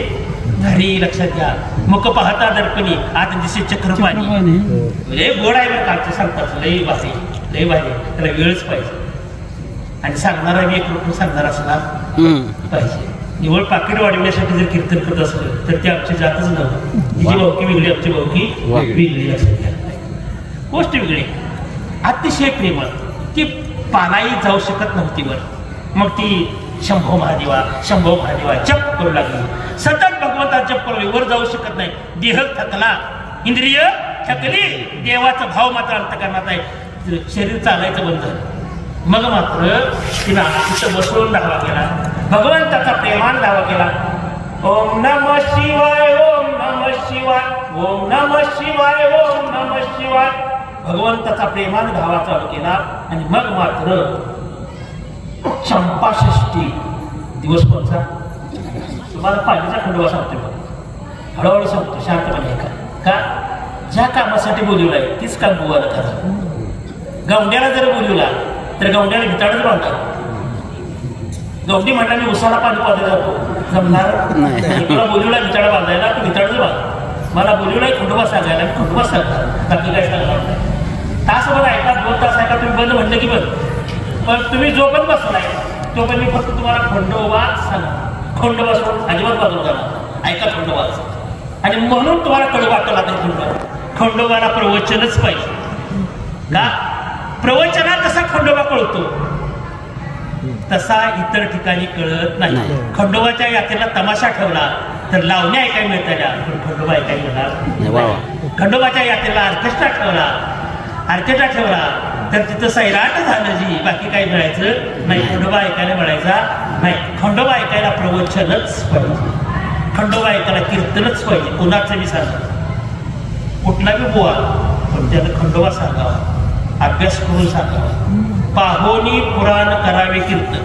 [SPEAKER 1] घरी. लक्षात घ्या, मुख पाहता दर्पणी, आत दिसे चक्रपाणी. म्हणजे गोड आहे बरं कालचं सांगतात, लई भारी, लई भारी. त्याला वेळच पाहिजे आणि सांगणारा एक रूप सांगणार असला पाहिजे. निवड पाकिट वाढवण्यासाठी जर कीर्तन करत असलं तर ते आमची जातच नव्हतं. तिची भावकी वेगळी, आमची भावकी वेगळी. लक्षात घ्या, गोष्ट वेगळी. अतिशय प्रेमळ. ती पालाई जाऊ शकत नव्हती वर. मग ती शंभो महादेवा जप करू लागली. सतत भगवंता जप करू, वर जाऊ शकत नाही. देह थकला, इंद्रिय थकली, देवाचा भाव मात्र अंतकरणात आहे. शरीर चालायचं बंद झालं. मग मात्र तिला तिथं बसवून दावा केला, भगवंताचा प्रेमान दावा केला. ओम नमः शिवाय, ओम नमः शिवाय, ओम नमः शिवाय, ओम नमः शिवाय. भगवंताचा प्रेमान धावा चालू केला. आणि मग मात्र चंपाषष्ठी दिवस कोणता? तुम्हाला पालीचा खंडोबा सांगतो, हळूहळू सांगतो, शांतपणे ऐका. का? ज्या कामासाठी बोलवलाय तीच काम बुवाला करा. गवंड्याला जर बोलवला तर गवंड्याला भिताडच बांधतात. गवंडी म्हटला मी उसाला पाणी पाजायला जातो, जमणार तुला बोलवला भिताडा बांधायला, तू भिताडच बांध. मला बोलवलाय खंडोबा सांगायला, मी खंडोबा सांगणार, बाकी काय सांगणार नाही. तासभर ऐका, 2 तास ऐका, तुम्ही बंद म्हटलं की बंद. पण तुम्ही जो पण बसलाय तो पण मी फक्त तुम्हाला खंडोबा सांगा. खंडोबा सोडून अजिबात बाजू करा, ऐका खंडोबाच. आणि म्हणून तुम्हाला कळू वाटला नाही. खंडोबाला प्रवचनच पाहिजे. का? प्रवचनात कसा खंडोबा कळतो तसा इतर ठिकाणी कळत नाही. खंडोबाच्या यात्रेला तमाशा ठेवला तर लावण्या ऐकायला मिळताल्या, पण खंडोबा ऐकायला मिळणार. खंडोबाच्या यात्रेला ऑर्केस्ट्रा ठेवला तर तिथं सैराट झालं जी, बाकी काही मिळायचं नाही. खंडोबा ऐकायला मिळायचा नाही. खंडोबा ऐकायला प्रवचनच पाहिजे, खंडोबा ऐकायला कीर्तनच पाहिजे. कोणाचं बी सांगा, कुठला बी बुवा, पण त्याला खंडोबा सांगावा, अभ्यास करून सांगावा. पाहोनी पुराण करावे कीर्तन.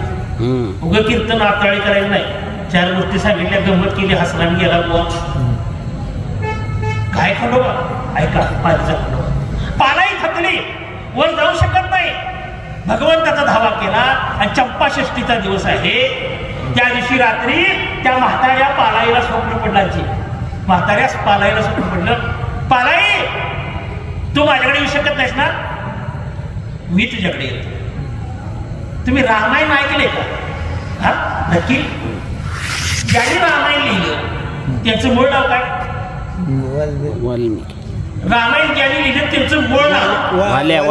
[SPEAKER 1] उग कीर्तन आताळी करायचं नाही. 4 गोष्टी सांगितल्या, गंमत केली, हसला गेला बुवा. काय खंडोबा? ऐका पालीचा खंडोबा. पालाई थकली, वर जाऊ शकत नाही. भगवंताचा धावा केला आणि चंपाषष्ठीचा दिवस आहे. त्या दिवशी रात्री त्या म्हाताऱ्या पालाईला स्वप्न पडलाची. म्हाताऱ्या पालाईला स्वप्न पडलं, पालाई तू माझ्याकडे येऊ शकत नाहीस ना, मी तुझ्याकडे येतो. तुम्ही रामायण ऐकले का? हा नक्की. ज्यांनी रामायण लिहिलं त्याचं मूळ नाव काय? रामायण ज्यांनी लिहिलं त्यांचं मूळ नाव वाल्या.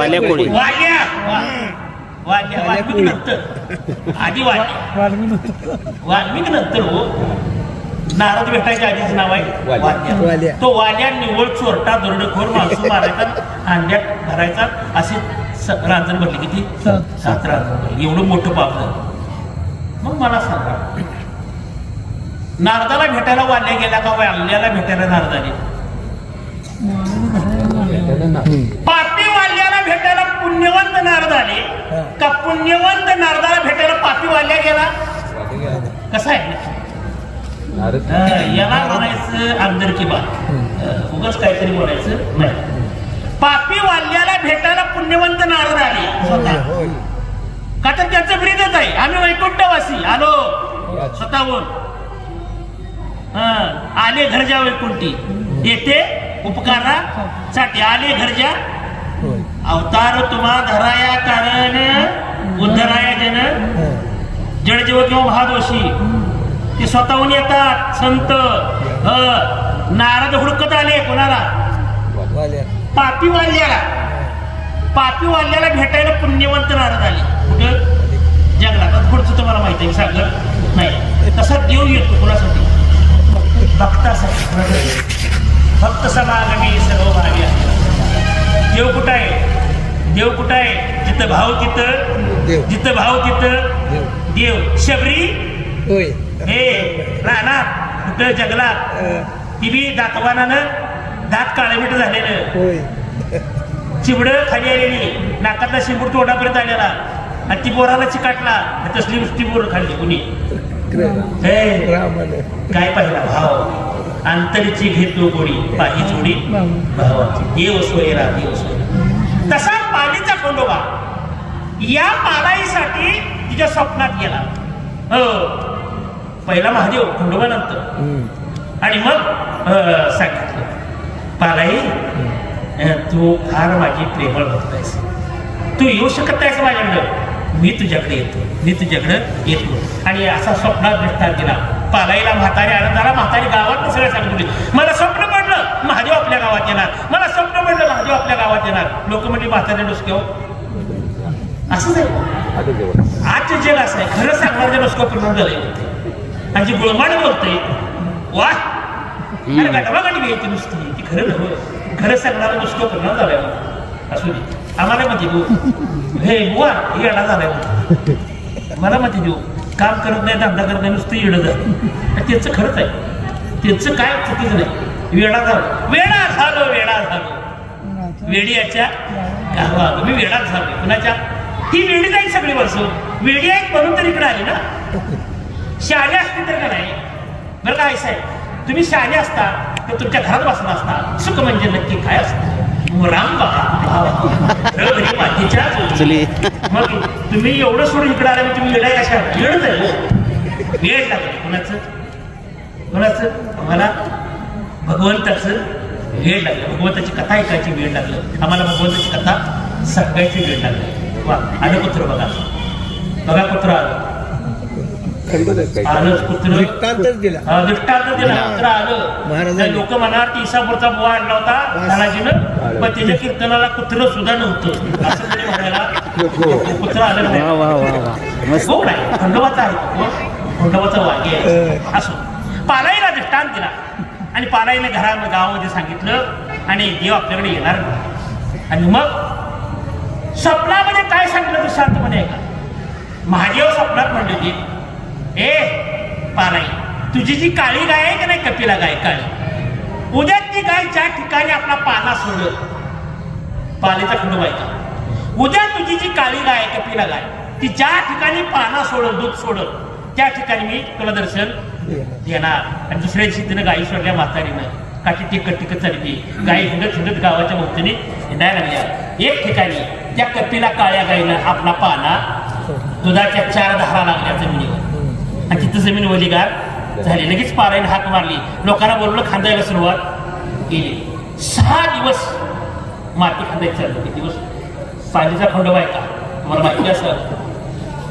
[SPEAKER 1] वाल्मिक नंतर आधी वाल्मिक नंतर हो. नारद भेटायच्या आधीच नाव आहे वाल्या. तो वाल्या निव्वळ चोरटा दरोडेखोर माणूस मारायचा अंड्यात भरायचा असे रांजण भरली किती 7 रांजण. एवढं मोठं पाप झालं. मग मला सांगा नारदाला भेटायला वाल्या गेला का वाल्याला भेटायला नारदाने? पापी वाल्याला भेटायला पुण्यवंत नारद आले का पुण्यवंत नारदाला भेटायला पापी वाल्या गेला? कसं आहे याला म्हणायचं आमदर की बात उगाच काहीतरी बोलायचं नाही. पापी वाल्याला भेटायला पुण्यवंत नारद आले का तर त्याचं ब्रीदच आहे आम्ही वैकुंठवासी आलो स्वतःहून. आले घरच्या वैकुंठी येते उपकारासाठी आले घरच्या अवतार तुम्हा धराया कारण उद्धराया जन जडजीव किंवा महादोषी ते स्वतःहून येतात संत. नारद हुडकत आले कोणाला? पापी वाल्याला. पापी वाल्याला भेटायला पुण्यवंत नारद आले. कुठं? जंगलात. पुढचं तुम्हाला माहिती आहे सांगत नाही. तसा देव येतो कोणासाठी? भक्तासाठी. भक्त समागमी सर्व भावी. देव कुठं आहे? देव कुठं आहे? जिथं भाव तिथं, जिथं भाव तिथं देव. शबरी हे राहणार कुठं? जंगलात. ती बी दातवानानं दात काळेमिट झालेलं, चिबडं खाली आलेली, नाकातला शिंबूड तोंडापर्यंत आलेला आणि ती बोराला चिकाटला. तसली नुसती बोर खाल्ली कुणी. काय पाहिला भाव अंतरीची घेतो गोडी पाही जोडी भावाची. देव सोयरा देव सोयरा. तसा पालीचा खंडोबा या पालाईसाठी तिच्या स्वप्नात गेला. पहिला महादेव खंडोबा नंतर. आणि मग सांगितलं पालाई तू फार माझी प्रेमळ भक्त आहेस. तू येऊ शकत नाहीस माझ्याकडं. मी तुझ्याकडे येतो, मी तुझ्याकडे येतो. आणि असा स्वप्नात दृष्टांत दिला. पालाईला म्हातारी आनंदाला. म्हातारी गावात सगळं सांगत होती मला स्वप्न पडलं महादेव आपल्या गावात येणार, मला स्वप्न पडलं महादेव आपल्या गावात येणार. लोक म्हणजे म्हाताऱ्या डोसक्यावर असंच आहे. आजचं जग असं आहे खरं सांगणाऱ्या डोसक्या पूर्ण झालंय आणि जी गुळमाड बोलतंय वा गाठवागाठी घ्यायची नुसती ती खरं नव्हे. खरं सांगणारा डोसक्या पूर्ण झालाय असू दे. आम्हाला मध्ये देऊ हे बुवा हे येडा झालाय मला मध्ये देऊ. काम करत नाही धंदा करत नाही नुसतं येडं झालं. त्याचं खरंच आहे. त्याचं काय चुकीचं नाही. वेडा झालं वेडा झालं वेडा झालं वेडी याच्या गावात. मी वेडा झालो कुणाच्या? ही वेडी नाही सगळी वर्ष वेडी आहेत म्हणून तर इकडे आली ना. शाळे असते तर का नाही? बरं काय साहेब तुम्ही शाळे असता तर तुमच्या घरात बसला असता. सुख म्हणजे नक्की काय असतं? राम मातीच्या मग तुम्ही एवढं सोडून इकडे आला तुम्ही वेळा कशा वेळच आहे. वेळ लागली कोणाचं कोणाचं? आम्हाला भगवंताचं वेळ लागलं. भगवंताची कथा ऐकायची वेळ लागलं. आम्हाला भगवंताची कथा सांगायची वेळ लागली. वा आलं कुत्र बघा बघा कुत्र आलं आलंच कुत्र दृष्टांतच दिला. कुत्र आलं. लोक म्हणाल की इसापूरचा बुवा आणला होता धनाजीनं पण त्याच्या कीर्तनाला कुत्र सुद्धा नव्हतं असं तरी म्हणायला कुत्र आलं नाही. खंडोबाचा आहे खंडोबाचा वाघे आहे. असो पालाईला दृष्टांत दिला आणि पालाईने गावामध्ये सांगितलं आणि देव आपल्याकडे येणार नाही. आणि मग स्वप्नामध्ये काय सांगितलं तर शांतपणे ऐका. महादेव स्वप्नात म्हणले की ए पालाई तुझी जी काळी गाय आहे की नाही कपिला गाय काळी उद्या ती गाय ज्या ठिकाणी आपला पाला सोडत पालीचा खंडोबा ऐका. उद्या तुझी जी काळी गाय कपिला गाय ती ज्या ठिकाणी पाला सोडत दूध सोडत त्या ठिकाणी मी तुला दर्शन देणार. आणि दुसऱ्या दिवशी तिनं गाई सोडल्या म्हातारीनं काठी टिकत चालली. गाई हिंडत हिंडत गावाच्या भोवतीने हिंडायला लागल्या. एक ठिकाणी त्या कपिला काळ्या गायीनं आपला पाला दुधाच्या 4 धारा लागल्या जमिनीवर आणि तिथं जमीन वलीगार झाली. लगेच पारायण हाक मारली. लोकांना बोलवलं खांदायला सुरुवात केली. 6 दिवस माती खांदायची चालली. किती दिवस? पालीचा खंडोबा आहे का तुम्हाला माहिती असं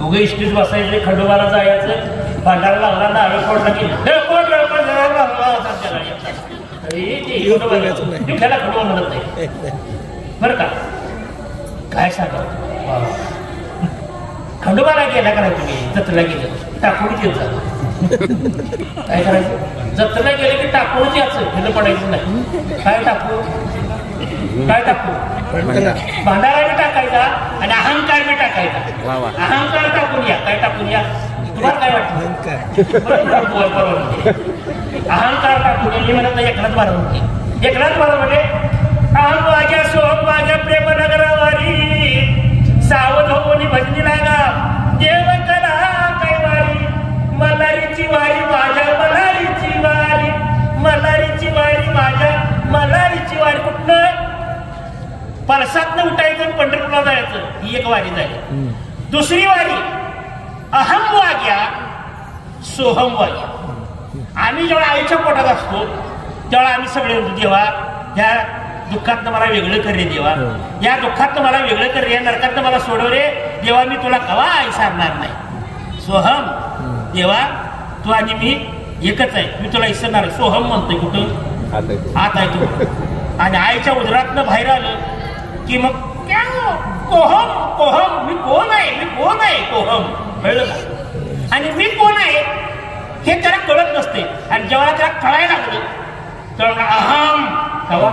[SPEAKER 1] उगे इष्टीच बसायचं खंडोबाला जायचं भांडारा लावला नारळ फोडला की खंडोबा म्हणत नाही बरं का. काय सांगा खंडोबाला गेला का नाही तुम्ही? जत्रेला गेले टाकूनच येत जा. काय करायचं? जत्रेला गेले की टाकूनच यायचं, तिथं पडायचं नाही. काय टाकू? काय टाकू? भांडारा बी टाकायचा आणि अहंकार बी टाकायचा. अहंकार टाकून या. काय टाकून या? तुम्हाला काय वाटतं? अहंकार टाकून या. मी म्हणत नाही एकनाथ महाराज म्हणते. एकनाथ महाराज म्हणजे अहम वाग्या सोहम वाग्या प्रेम नगरवारी सावध होऊन भजनी लागा देव कला कैवारी मल्हारीची वारी माझ्या मल्हारीची वारी मल्हारीची वारी माझ्या मल्हारीची वारी. कुठनं? पळसातनं उठायचं आणि पंढरपूरला जायचं, ही एक वारी झाली. दुसरी वारी अहम वाग्या सोहम वाग्या. आम्ही जेव्हा आईच्या पोटात असतो तेव्हा आम्ही सगळे म्हणतो देवा ह्या दुःखातनं मला वेगळं कर रे देवा, या दुःखातनं मला वेगळं कर रे, या नरकातनं मला सोडव रे देवा, मी तुला कवा आई सारणार नाही. सोहम देवा तू आणि मी एकच आहे, मी तुला इसरणार. सोहम म्हणतोय कुठं? आत आहे तू. आणि आईच्या उदरातनं बाहेर आलं की मग क्या कोहम कोहम, मी कोण आहे, मी कोण आहे कोहम, कळलं का? आणि मी कोण आहे हे त्याला कळत नसते. आणि जेव्हा त्याला कळायला लागलं तेव्हा अहम कवा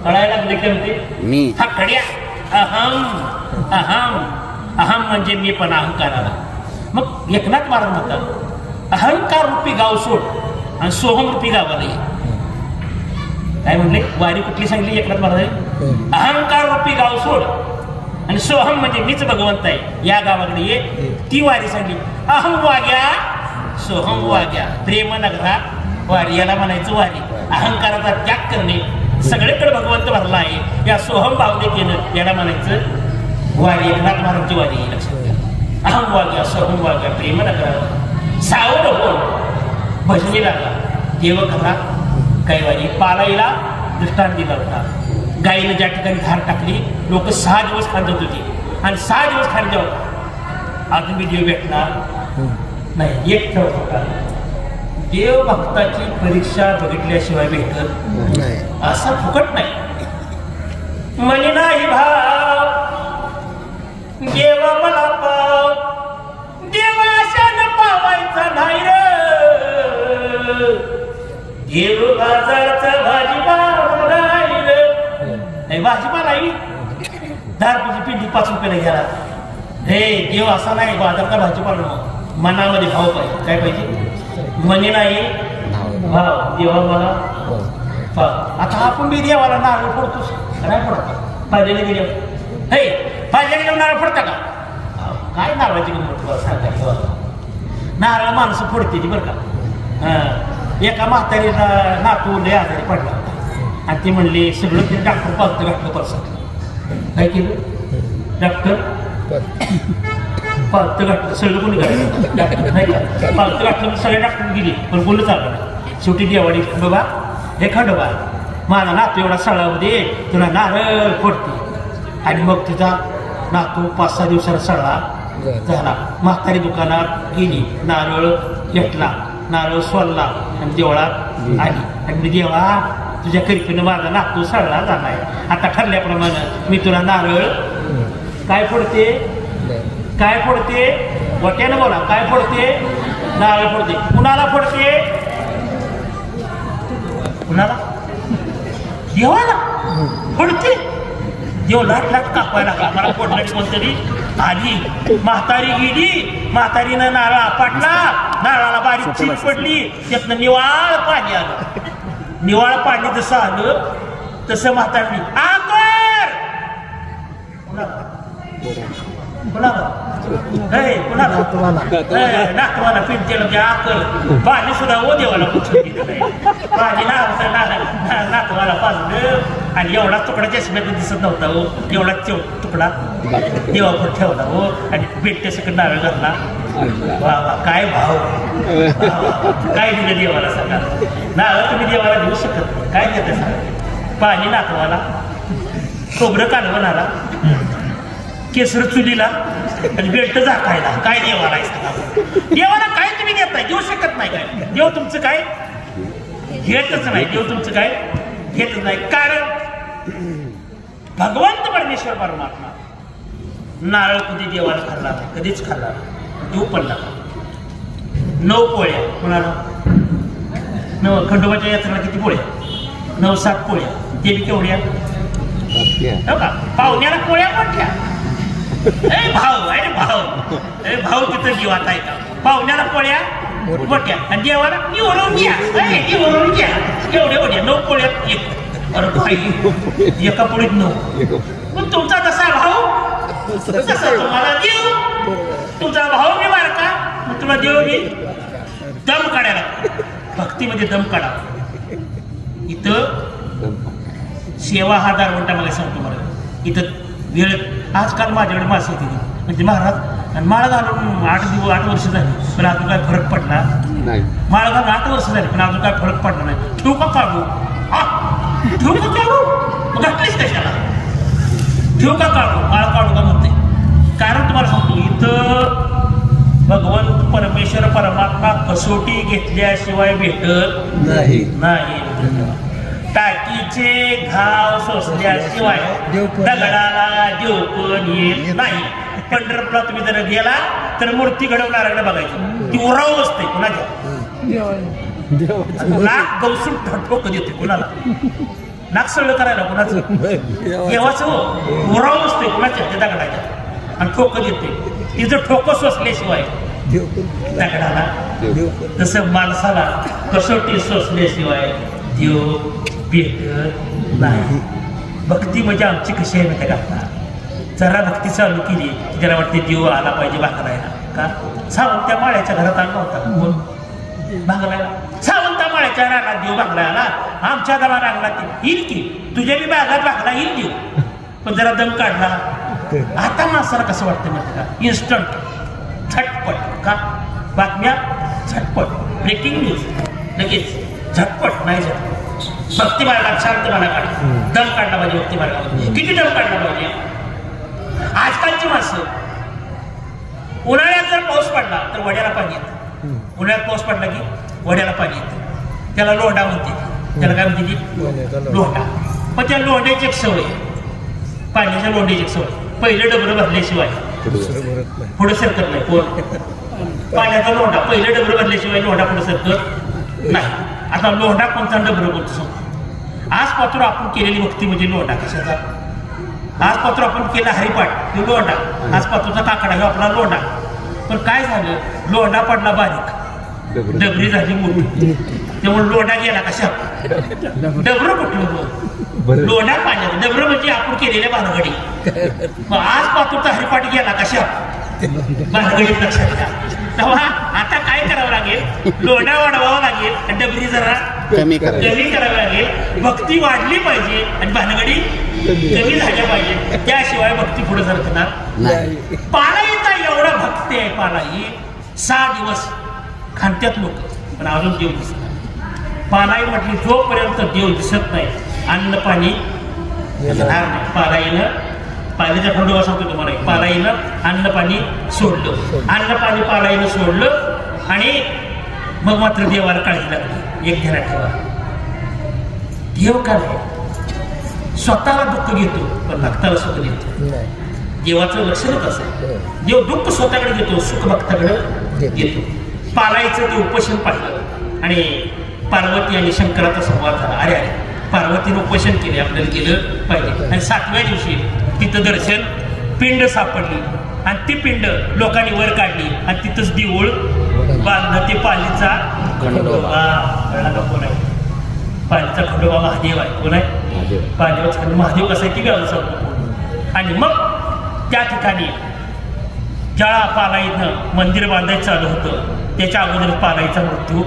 [SPEAKER 1] कळायला लागले की म्हणते मी हा खड्या अहम अहम अहम म्हणजे मी पण अहंकाराला. मग एकनाथ महाराज म्हणतात अहंकार रूपी गाव सोड आणि सोहम रूपी गावाला ये. काय म्हणले? वारी कुठली सांगली एकनाथ महाराज? अहंकार रूपी गाव सोड आणि सोहम म्हणजे मीच भगवंत आहे या गावाकडे ये, ती वारी सांगली. अहम वाग्या सोहम वाग्या प्रेम नगरा वारी, याला म्हणायचं वारी. अहंकाराचा त्याग करणे, सगळीकडे भगवंत भरला आहे या सोहम भावनेतेनं, याला म्हणायचं वारी. एकनाथ महाराजची वारी आहे, लक्षात घ्या. अहम वाग्या सोहम वाग्या प्रेम नगरा सावध होऊन भजनी लागला देव कथा कैवारी. पालाईला दृष्टांत दिला होता. गाईनं ज्या ठिकाणी धार टाकली लोक 6 दिवस खांदत होती आणि 6 दिवस खांद्यावर अजून मी देव भेटणार नाही. एक ठेवत होता देव भक्ताची परीक्षा बघितल्याशिवाय भेटत नाही, असं फुकट नाही. म्हणे नाही भाव देवा मला पाव, देवा अशानं पावायचा नाही रे, देव बाजारचा भाजीपाला नाही रे. नाही भाजीपाला आहे 10 रुपयाची पिंडी 5 रुपयाला घ्यायला. हे देव असा नाही बाजारचा भाजीपाला, मनामध्ये भाव पाहिजे. काय पाहिजे? मनी नाही भाव. देवा मला पाव. आता आपण बी देवाला नारळ फोडतोस नाही फोडतो? पाहिलेले गेले हे पाहिलेले गेले नारळ फोडता का? काय नारळाची गंमत सांगा देवाला. नारळ माणसं फोडते ती बरं का. एका म्हातारीला नातू लय आजारी पडला आणि ती म्हणली सगळं ते डॉक्टर पालतं घातलं परसात. काय केलं? डॉक्टर पालतं घातलं. सगळं कोणी घातलं? डॉक्टर नाही का? पालतं घातलं सगळे डॉक्टर गेली पण कोणच आलं नाही. शेवटी देवाडी खंडोबा हे खंडोबा माझा नातू एवढा सळामध्ये तुला नारळ फोडते. आणि मग तिचा नातू 5-6 दिवसाला सळा झाला. म्हातारी दुकानात गेली, नारळ घेतला, नारळ सोलला आणि देवळात आली. आणि देवा तुझ्या कृपेनं माझा नातू सळला झालाय, आता ठरल्याप्रमाणे मी तुला नारळ काय फोडते? काय फोडते? वाट्यानं बोला. काय फोडते? नारळ फोडते. कुणाला फोडते? कुणाला? देवाला फोडते. देव लाट कापायला का मला फोडण्याची कोणतरी आली. म्हातारी गेली, म्हातारीनं नारळ आपटला, नारळाला बारीक चीक पडली, त्यातनं निवाळ पाणी आलं. निवाळ पाणी जसं आलं तसं म्हातारी आकर नातवाला पिंटेला आकर पाणी सुद्धा ओ देवाला पाणी नातवाला पाजलं आणि एवढा तुकडा चष्म्यात दिसत नव्हता हो, एवढा तुकडा देवावर ठेवला हो आणि पेटे सकट नारळ घातला. वा वा काय भाव, काय दिलं देवाला सांगा. नारळ तुम्ही देवाला देऊ शकत नाही, काय देत सांगा. पाणी नातवाला, खोबरं कालवणारा, केसर चुलीला आणि बेल्ट झाकायला, काय देवाला देवाला काय तुम्ही देत नाही, देऊ शकत नाही. काय देव तुमचं काय घेतच नाही, देव तुमचं काय घेतच नाही. कारण भगवंत परमेश्वर परमात्मा नारळ कधी देवाला खाल्ला नाही, कधीच खाल्ला नाही, देव पडला. 9 पोळ्या कोणाला, खंडोबाच्या यात्रेला किती पोळ्या, 9-7 पोळ्या, ते बी केवढ्या हो का. पाहुण्याला पोळ्या मोठ्या, भाऊ आहे भाऊ, भाऊ तिथं जीवात आहे का. पाहुण्याला पोळ्या मोठ्या आणि देवाला निवडून घ्या, निवडून घ्या, एवढ्या एवढ्या 9 पोळ्या एक. अरे भाई एका पोळीत 9. पण तुमचा जसा भाऊ तसा तुम्हाला देव, तुमचा भाऊ बी बारका मग तुला देव बी दम काढायला, भक्तीमध्ये दम काढा. इथं सेवा हा दारवंटा मला सांगतो. मला इथं वेळ आजकाल माझ्याकडे मासे येते म्हणजे महाराज, आणि माळ घालून 8 वर्ष झाली पण अजून काय फरक पडला नाही. माळ घालून 8 वर्ष झाली पण अजून काय फरक पडला नाही. ठेवू का काढू, ठेवू का काढू, घातलीच कशाला, ठेवू का काढू, माळ काढू का म्हणते. कारण तुम्हाला सांगतो इथं भगवंत परमेश्वर परमात्मा कसोटी घेतल्याशिवाय भेटत नाही. टाकीचे घाव सोसल्याशिवाय दगडाला देव पण येत नाही. पंढरपूरला तुम्ही जर गेला तर मूर्ती घडवणाऱ्याकडे बघायची, ती उराव असते कुणाच्या, नाक गवसून ठोक देते कुणाला, नाक सळलं करायला कुणाचं, देवाचं उराव असते कुणाच्या त्या दगडाच्या आणि ठोक देते. तिचं ठोक सोसल्याशिवाय दगडाला, तसं माणसाला कसोटी सोसल्याशिवाय देव भेटत नाही. भक्ती म्हणजे आमची कशी आहे माहिती का, जरा भक्ती चालू केली की त्याला वाटते देव आला पाहिजे भागलायला. का सावंत्या माळ्याच्या घरात आला होता भागलायला, सावंत्या माळ्याच्या रानात देव भागलायला, आमच्या गावात रांगला येईल की, तुझ्या बी बागात भागला येईल देव. पण जरा दम काढला. आता माणसाला कसं वाटतं माहिती का, इन्स्टंट झटपट. का बातम्या झटपट, ब्रेकिंग न्यूज लगेच झटपट नाही झटपट. भक्ती मार्गात शांतपणा काढा, दम काढला पाहिजे. भक्ती मार्गात किती दम काढला पाहिजे. आजकालची माणसं उन्हाळ्यात जर पाऊस पडला तर वड्याला पाणी येतं, उन्हाळ्यात पाऊस पडला की वड्याला पाणी येतं, त्याला लोंढा म्हणते. त्याला काय म्हणते ती, लोंढा. पण त्या लोंढ्याची एक सवय, पाण्याच्या लोंढ्याची एक सवय, पहिलं डबरं भरल्याशिवाय पुढे सरकत नाही कोण. पाण्याचा लोंढा पहिलं डबरं भरल्याशिवाय लोंढा पुढे सरकत नाही. आता लोंढा कोणता डबरं बोलतो सांग. आज पात्र आपण केलेली भक्ती म्हणजे लोंढा कशाचा, आज पात्र आपण केला हरिपाठ तो लोंढा, आज पात्रचा काकडा हे आपला लोंढा. पण काय झालं, लोंढा पडला बारीक, डबरी झाली मोठी, त्यामुळे लोंढा गेला कशा, डबरं कुठलं लोंढा पाण्यात, डबरं म्हणजे आपण केलेल्या भानगडी. मग आज पात्रचा हरिपाठ गेला कशा, भानगडीत लक्षात घ्या. तेव्हा आता काय करावं लागेल, लोंढा वाढवावा लागेल आणि डबरी जरा कमी करावी लागेल. भक्ती वाढली पाहिजे आणि भानगडी कमी झाल्या पाहिजे, त्याशिवाय भक्ती पुढे सरकणार नाही. पालाईचा एवढा भक्ती आहे, पालाई 6 दिवस खांत्यात लोक पण अजून देव दिसत नाही. पालाई म्हटली जोपर्यंत देव दिसत नाही अन्न पाणी येणार नाही. पालाईचा खंडोबा सांगतो तुम्हाला, पालाईनं अन्न पाणी सोडलं, अन्न पाणी पालाईनं सोडलं आणि मग मात्र देवाला काळजी लागली. एक ध्यानात ठेवा, देव काय स्वतःला दुःख घेतो पण भक्ताला सुख देतो. देवाचं लक्षणच असेल, देव दुःख स्वतःकडे घेतो, सुख भक्ताकडे घेतो. पालाईचं ते उपोषण पाहिलं आणि पार्वती आणि शंकराचा संवाद झाला. अरे अरे पार्वतीने उपोषण केले, आपल्याला केलं पाहिजे. आणि 7व्या दिवशी तिथं दर्शन पिंड सापडली आणि ती पिंड लोकांनी वर काढली आणि तिथंच देऊळ बांधलं. ते पालीचा खंडोबा. कोण आहे पालीचा खंडोबा? महादेव आहे. कोण आहे? पालीचा खंडोबा. महादेव कसा आहे ती गाव सांगतो. आणि मग त्या ठिकाणी ज्या पालाईनं मंदिर बांधायचं चालू होतं त्याच्या अगोदर पालाईचा मृत्यू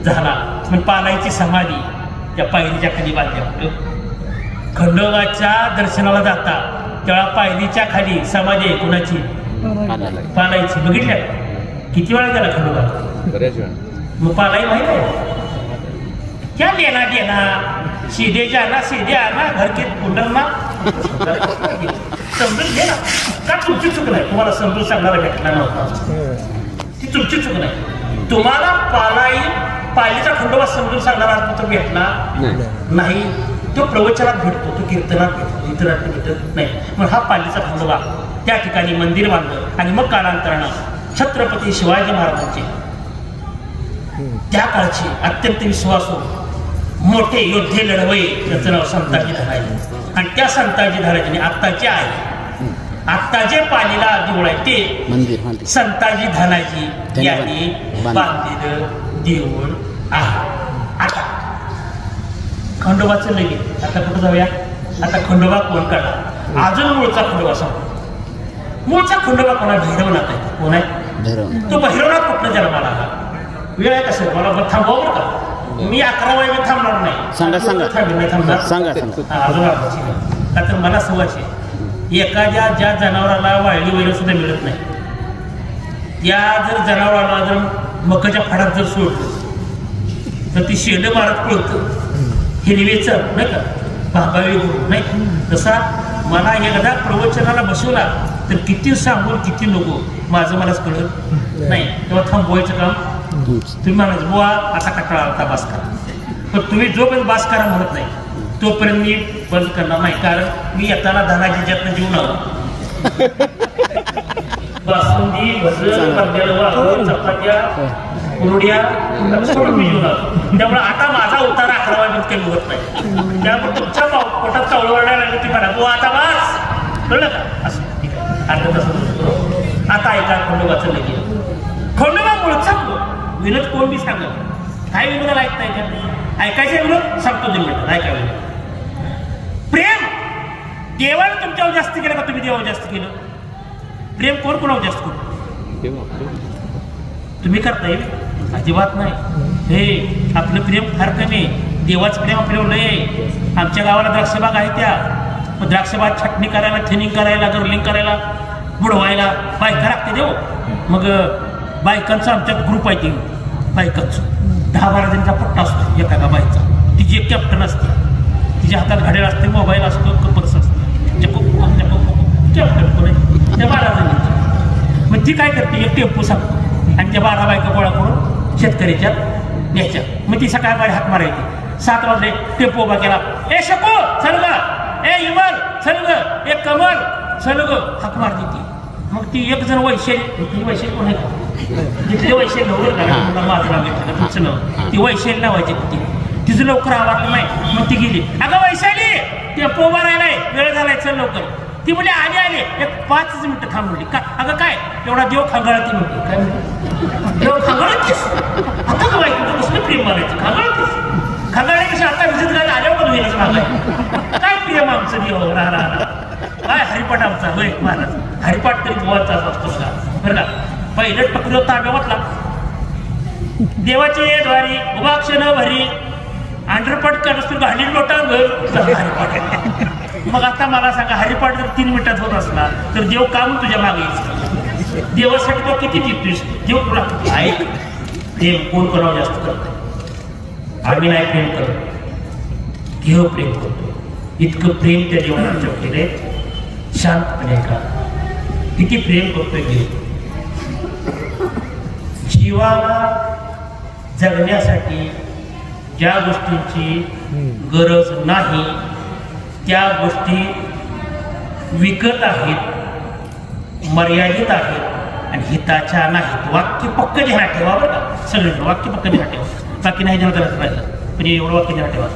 [SPEAKER 1] झाला. मग पालाईची समाधी त्या पायरीच्या खाली बांधल्या होतं. खंडोबाच्या दर्शनाला जाता तेव्हा पायरीच्या खाली समाधी आहे कुणाची? पालाईची. बघितल्या किती वेळा गेला खंडोबा? मग पालाई माहित आहे क्या लेना देना, सीधे जाना सीधे आना, घर के पुनर्ना. समजून घे ना, का तुमची चूक नाही. तुम्हाला समजून सांगणारा भेटला नव्हता, ती तुमची चूक नाही. तुम्हाला पायलीचा खंडोबा समजून सांगणारा तो भेटला नाही. तो प्रवचनात भेटतो, तो कीर्तनात भेटतो, इतरात भेटत नाही. मग हा पालीचा खंडोबा त्या ठिकाणी मंदिर बांधलं आणि मग कालांतरानं छत्रपती शिवाजी महाराजांचे त्या काळचे अत्यंत विश्वासू मोठे योद्धे लढवई त्याचं नाव संताजी धनाजी आणि त्या संताजी धनाजीने आत्ताचे आहे आत्ता जे पालीला देऊळ आहे ते मंदिर संताजी धनाजी यांनी बांधलेलं देऊळ आहे. आता खंडोबाचं लगेच आता कुठं जाऊया. आता खंडोबा कोण काढला अजून मूळचा खंडोबा सांगतो. मूळचा खंडोबा कोणा भैरवनाथ आहे. कोण आहे तो भैरवनाथ कुठनं जन्माला आला. वेळ आहे कसं मला थांबवा बरं का. मी 11 वाजे थांबणार नाही. सांगा का तर मला सवाशी एखाद्या ज्या जनावराला वाळली वगैरे सुद्धा मिळत नाही त्या जर जनावराला जर मकाच्या फाडात जर सोडलं तर ती शेंड मारत पळतं हिरवेचं नाही का भागावी गुरु नाही. तसा मला एकदा प्रवचनाला बसवला तर किती सांगून किती नको माझं मलाच कळत नाही. तेव्हा थांबवायचं काम तुम्ही म्हणायचं बुवा असा कटाळा होता बास करा. पण तुम्ही जोपर्यंत बास करा म्हणत नाही तोपर्यंत मी बंद करणार नाही. कारण मी येताना धनाजीच्यातनं जीवन आलो बासुंदी भजन चपात्या कुरड्या मी जीवन आलो. त्यामुळे आता माझा उतारा 11 वाजेपर्यंत काही होत नाही. त्यामुळे तुमच्या पोटात चावळ वाढायला लागलं ती म्हणा बुवा आता बास कळलं का असं ठीक आहे. आता तसं आता ऐका खंडोबाचं लगेच. खंडोबा मुळचा विनोद कोण बी सांगत काय विनोदाला ऐकता ऐका ऐकायचे विनोद सांगतो 2 मिनिटात ऐका विनोद. प्रेम देवाला तुमच्यावर जास्त केलं का तुम्ही देवावर जास्त केलं. प्रेम कोण कोणावर जास्त करू तुम्ही करता येईल अजिबात नाही. हे आपलं प्रेम फार कमी देवाचं प्रेम आपल्यावर लय आहे. आमच्या गावाला द्राक्षबाग आहे त्या द्राक्षबाग छटणी करायला थिनिंग करायला गर्लिंग करायला बुडवायला बायका लागते देव. मग बायकांचा आमच्यात ग्रुप आहे ती बायकांचं 10-12 जणीचा पट्टा असतो एका बाईचा. तिची एक कॅप्टन असते तिच्या हातात घड्याळ असते मोबाईल असतो कपर्स असते कॅप्टन कोण त्या 12 जणींची. मग ती काय करते एक टेम्पो सांगतो आणि त्या 12 बायका गोळा करून शेतकऱ्याच्या न्यायच्या. मग ती सकाळ बाहेर हाक मारायची 7 वाजले टेम्पो उभा केला ए शकू चल ग ए इमल चल ग ए कमल चल ग हाक मारते ती. मग ती एक जण वैशाली वैशाली कोण आहे जिथले वैशाली नव्हतं माझं नाव घेतलं तुमचं नाव ती वैशाली नावायची ती. तिचं लवकर आवडलं नाही मग ती गेली. अगं वैशाली टेम्पो उभा राहिलाय वेळ झालाय चल लवकर. ती म्हणजे आले एक 5 मिनिटं थांब म्हणली. का अगं काय एवढा देव खांगाळती म्हणते. काय म्हणते देव खांगाळतीस आता का माहिती तुझं कसलं प्रेम मानायचं खांगाळतीस खांगाळे कशी आता विजित घायला आल्यावर पण होईलच मागाय काय प्रेम आमचं देव राहणार काय हरिपाठ आमचा होय महाराज. हरिपाठ तरी बोलताच असतो का बरं का. पहिलं टकलं ताब्यावतला देवाचे द्वारी उभा क्षण भरी अंडरपाट करत घाली लोटा हरिपाठ. मग आता मला सांगा हरिपाठ जर 3 मिनिटात होत असला तर देव काम तुझ्या मागे येईल. देवासाठी तो किती जिंकतोस देव तुला ऐक. प्रेम कोण कोणावर जास्त करतो. आम्ही नाही प्रेम करतो देव प्रेम करतो. इतकं प्रेम त्या देवाच्या केले शांतपणे का किती प्रेम करतोय देव. जीवाला जगण्यासाठी ज्या गोष्टींची गरज नाही त्या गोष्टी विकत आहेत मर्यादित आहेत आणि हिताच्या नाहीत. वाक्य पक्क ध्यानात ठेवा बरं का सगळं वाक्य पक्क ध्यानात ठेवा. बाकी नाही ध्यानात राहिलं पण एवढं वाक्य ध्यानात ठेवा.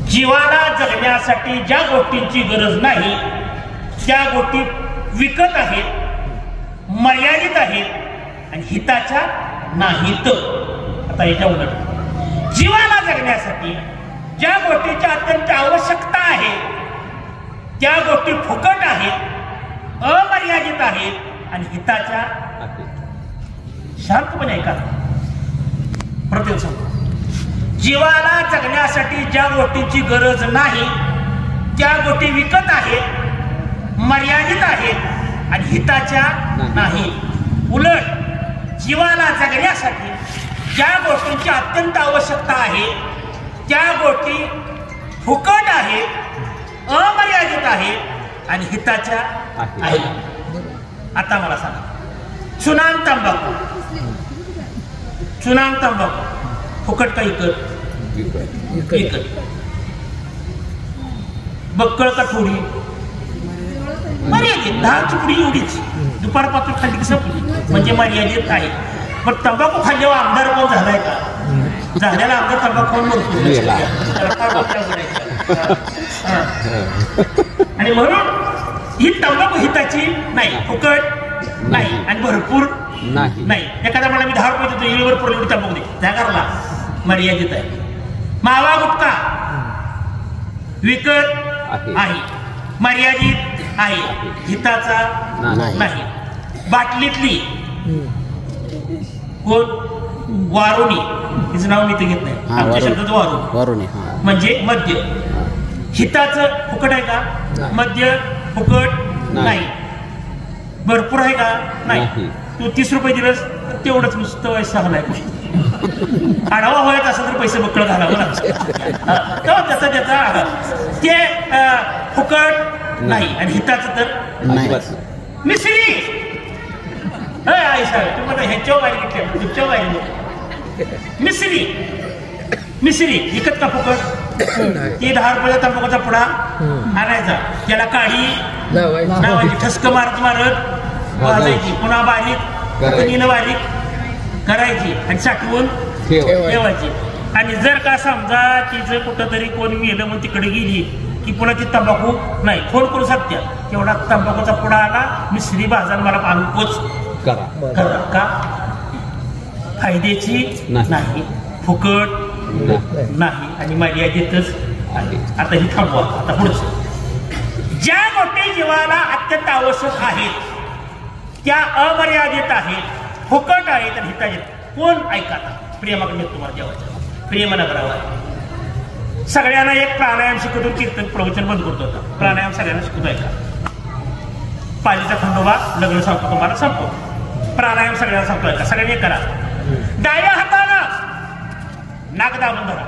[SPEAKER 1] जीवाला जगण्यासाठी ज्या गोष्टींची गरज नाही त्या गोष्टी विकत आहेत मर्यादित आहेत आणि हिताच्या नाहीत. आता याच्या उलट जीवाला जगण्यासाठी ज्या गोष्टीची अत्यंत आवश्यकता आहे त्या गोष्टी फुकट आहेत अमर्यादित आहेत आणि हिताच्या शांतपणे ऐका प्रत्येक सांगतो. जीवाला जगण्यासाठी ज्या गोष्टींची गरज नाही त्या गोष्टी विकत आहेत मर्यादित आहेत आणि हिताच्या नाही. उलट जीवाला जगण्यासाठी ज्या गोष्टींची अत्यंत आवश्यकता आहे त्या गोष्टी फुकट आहेत अमर्यादित आहेत आणि हिताच्या आहेत. आता मला सांगा चुनान तंबाखू फुकट का इकत बक्कळ का थोडी मर्यादित 10ची पुढी एवढीच दुपारपासून खाल्ली की संपली म्हणजे मर्यादित आहे. पण तंबाखू खाल्ल्यावर आमदार कोण झालाय का? झालेला आमदार तंबाखू खाऊन मरतो. आणि म्हणून ही तंबाखू हिताची नाही, फुकट नाही आणि भरपूर नाही. एखादा मला मी 10 रुपये देतो, इळीवर पुरवली तंबाखू दे, त्या घरला मर्यादित आहे. मावा गुटखा विकत आहे, मर्यादित आहे, हिताचा नाही. बाटलीतली कोण वारुणी, तिचं नाव मी ते घेत नाही, आमच्या शब्दात वारुणी म्हणजे मद्य. हिताचं फुकट आहे का? मद्य फुकट नाही. भरपूर आहे का? नाही. तू 30 रुपये दिलंस तर तेवढंच नुसतं वैसा हलाय. आढावा व्हायचा असं तर पैसे बक्कळ घालावं लागतं. त्याचा ते फुकट नाही आणि हिताचं तर मिसरी. आई साहेब तुम्हाला ह्याच्या बाहेर घेतल्या, तुमच्या बाहेर मिसरी विकत का फुकट? ती 10 रुपयाचा तंबाखूचा पुडा आणायचा, त्याला काढी लावायची, ठसक मारत वाजायची, पुन्हा बारीक बारीक करायची आणि साठवून ठेवायची. आणि जर का समजा तिचं कुठं तरी कोण मेलं मग तिकडे गेली की पुन्हा ती तंबाखू नाही, फोन करू शकत्या तेवढा तंबाखूचा पुडा आला, मिसरी बाजार मला आणून पोच करा का? फायद्याची नाही, फुकट नाही आणि मर्यादितच आहे. आता ही थांबवा. आता पुढचं, ज्या गोष्टी जीवाला अत्यंत आवश्यक आहेत त्या अमर्यादित आहेत, फुकट आहेत आणि हिताचे. कोण ऐका? प्रेमाकडे तुम्हाला जेवायचं, प्रेमानं करावं. सगळ्यांना एक प्राणायाम शिकवतो, कीर्तन प्रवचन बंद करतो होता. प्राणायाम सगळ्यांना शिकवतो. ऐका, पालीचा खंडोबा लग्न सांगतो तुम्हाला, संपतो. प्राणायाम सगळ्यांना सांगतो. ऐका, सगळ्यांनी करा. डाव्या हातानं नाक दाबून धरा.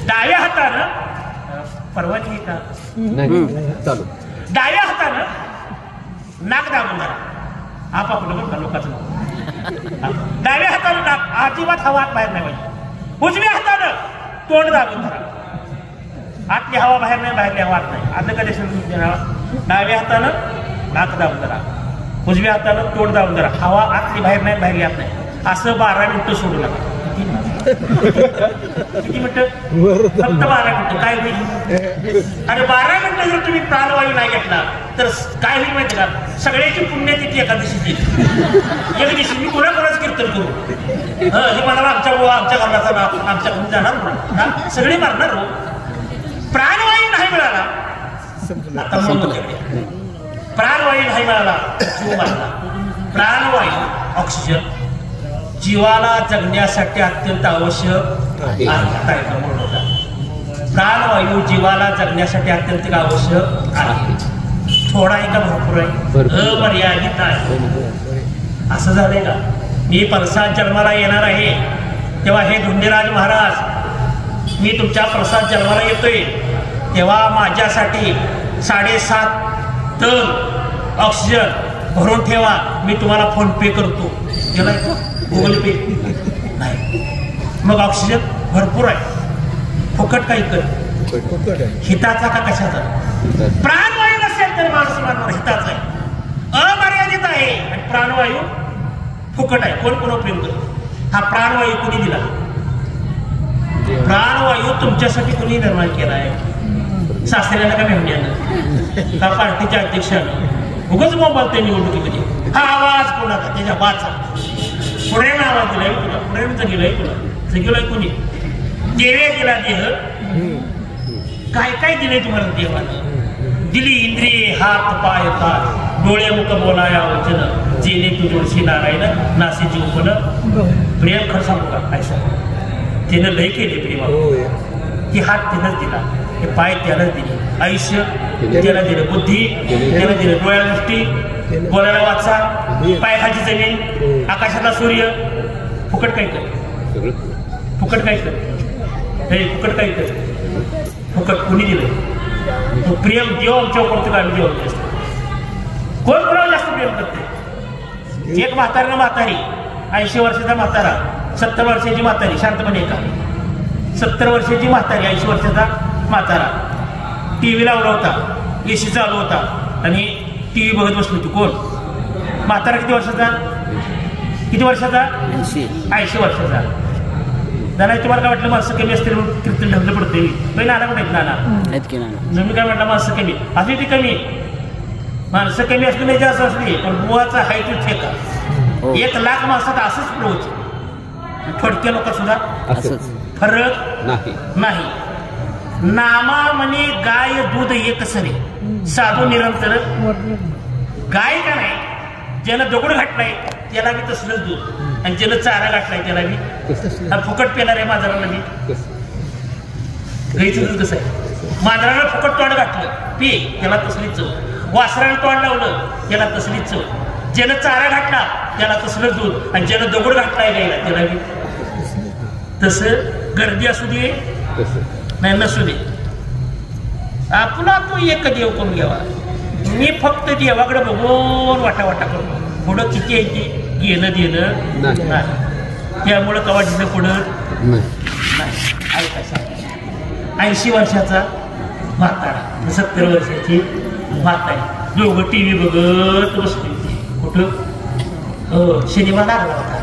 [SPEAKER 1] डाव्या हातानं परवानगी का? चालू. डाव्या हातानं नाक दाबून धरा. आपापलं बघा लोकांचं. डाव्या हातानं नाक अजिबात हवा बाहेर नाही पाहिजे. उजव्या हातानं तोंड दाबून धरा. आतली हवा बाहेर नाही, बाहेरली हवा आत नाही. आतलं कधी डाव्या हातानं नाक दाबून धरा, उजव्या हातानं तोंड दाबून धरा. हवा आतली बाहेर नाही, बाहेरली आत नाही. असं 12 मिनिटं सोडू नका. किती मिनिटं? फक्त 12 मिनिटं. काय होईल? आणि 12 मिनिटं जर तुम्ही प्राणवायू नाही घेतला तर काय होईल माहिती का? सगळ्याची पुण्यतिथी एकादशीची. एक दिवशी मी कोणाकोणाच कीर्तन करू, हे म्हणाला आमच्या घराचा नाव, आमच्या घरून जाणार म्हणा, सगळे मारणार हो. प्राणवायू नाही मिळाला, आता प्राणवायू नाही मिळाला, जीव मारला. प्राणवायू ऑक्सिजन जीवाला जगण्यासाठी अत्यंत आवश्यक आहे. प्राणवायू जीवाला जगण्यासाठी अत्यंत आवश्यक आहे. थोडा आहे का भरपूर आहे? अमर्यादित आहे. असं झालंय का? मी प्रसाद जन्माला येणार आहे तेव्हा हे धुंडीराज महाराज, मी तुमच्या प्रसाद जन्माला येतोय तेव्हा माझ्यासाठी 7.5 टन ऑक्सिजन भरून ठेवा, मी तुम्हाला फोन पे करतो. गेलाय का? गुगल पे नाही. मग ऑक्सिजन भरपूर आहे, फुकट काही कर, हिताचा का कशाचा? प्राणवायू नसेल तर माणूस मारणार, हिताचा आहे, अमर्यादित आहे. आणि प्राणवायू फुकट आहे. कोण कोण प्रेम करतो? हा प्राणवायू कुणी दिला? प्राणवायू तुमच्यासाठी कुणी निर्माण केला आहे? सासऱ्याला का मेहण्यानं का पार्टीच्या अध्यक्षानं? उगाच मोबाईल ते निवडणुकीमध्ये हा आवाज कोणाचा? त्याच्या बाचा पुढेनं आवाज दिलाय तुला, पुढेनं जगिलाय तुला, जगिलाय कोणी? देवे दिला देह, काय काय दिले तुम्हाला देवानं? दिली इंद्रिये, हात पाय हात, डोळे मुख बोलाया वचन, जेणे तू जोडशी नारायण नासे जीवपण. प्रेम खरं सांगू का? काय सांगू? त्यानं लय केले प्रेमा. की हात त्यानंच दिला, हे पाय त्यानंच दिले, आयुष्य त्याला दिलं, बुद्धी त्याला दिलं, डोळ्याला दृष्टी, बोलायला वाचा, पायाखालची जमीन, आकाशातला सूर्य. फुकट काय कर? फुकट काय कर? हे फुकट काय कर? फुकट कोणी दिलं? प्रेम देव आमच्यावर करतो का? आम्ही देव जास्त. कोण कोणाला जास्त प्रेम करते? एक म्हातारा म्हातारी, 80 वर्षाचा म्हातारा, 70 वर्षाची म्हातारी शांतपणे का 70 वर्षाची म्हातारी, 80 वर्षाचा म्हातारा TV लावला होता, AC चालू होता आणि TV बघत बसली होती. कोण? म्हातारा. किती वर्षाचा? 80 वर्षाचा. नाना तुम्हाला काय वाटलं माणसं कमी असतील म्हणून कीर्तन ढगलं पडते? काही नाना कुठे आहेत? नाना तुम्ही काय म्हटलं माणसं कमी असली ती कमी माणसं कमी असली नाही जास्त असली पण बुवाचा हाय तो ठेका 1 लाख माणसात असंच प्रवच. थोडक्या लोक सुद्धा फरक नाही. नामा म्हणे गाय दूध एक सरे साधू निरंतर. गाय का नाही ज्यानं दगड घातलाय त्याला बी तसलंच दूध आणि ज्यानं चारा घातलाय त्याला बी फुकट पेणार आहे. मांजराला बी गाईचं दूध कसं आहे? मांजराला फुकट तोंड घातलं पी त्याला तसलीच चव. वासराला तोंड लावलं त्याला तसलीच चव. ज्यानं चारा घातला त्याला तसलं दूध आणि ज्यानं दगड घातलाय गायला त्याला बी तसं. गर्दी असू दे नाही नसू दे आपला तो एक देव करून घ्यावा. मी फक्त देवाकडे बघून वाटा करतो. पुढं किती आहे ते घेणं देणं नाही. त्यामुळं कवा दिलं पुढं नाही. ऐकायचं 80 वर्षाचा म्हातारा 70 वर्षाची म्हातारी दोघं TV बघत बसली. कुठं? सिनेमा लागला होता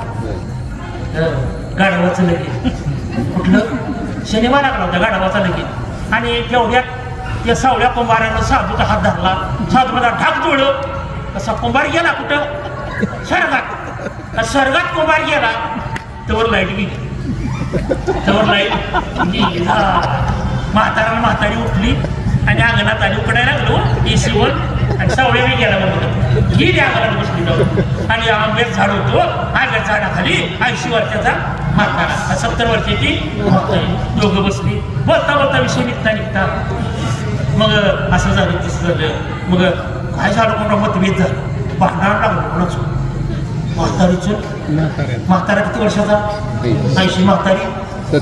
[SPEAKER 1] गाढवाचं लगीन. कुठलं? सिनेमा लागला होता गाढवाचा लगीन. आणि तेवढ्यात त्या सावळ्या कुंभारानं साधूचा हात धरला. साधू मला ढाक जोडलं. कसा कुंभार गेला कुठं? स्वर्गात कुंभार गेला तवर लाईट गेली. म्हातारी उठली आणि अंगणात आली. उकडायला लागलो AC वर आणि सावळ्या बी गेला म्हणून गेली अंगणात बसली जाऊन. आणि आंब्यात झाड होतो. आंब्यात झाडाखाली 80 वर्षाचा म्हातारा 70 वर्षाची म्हातारी दोघं बसली. बोलता विषय निघता मग असं झालं तसं झालं. मग काय झालं कोणा मतभेद झालं. भांडण लागलं कोणाचं? म्हातारा किती वर्षाचा? 80. म्हातारी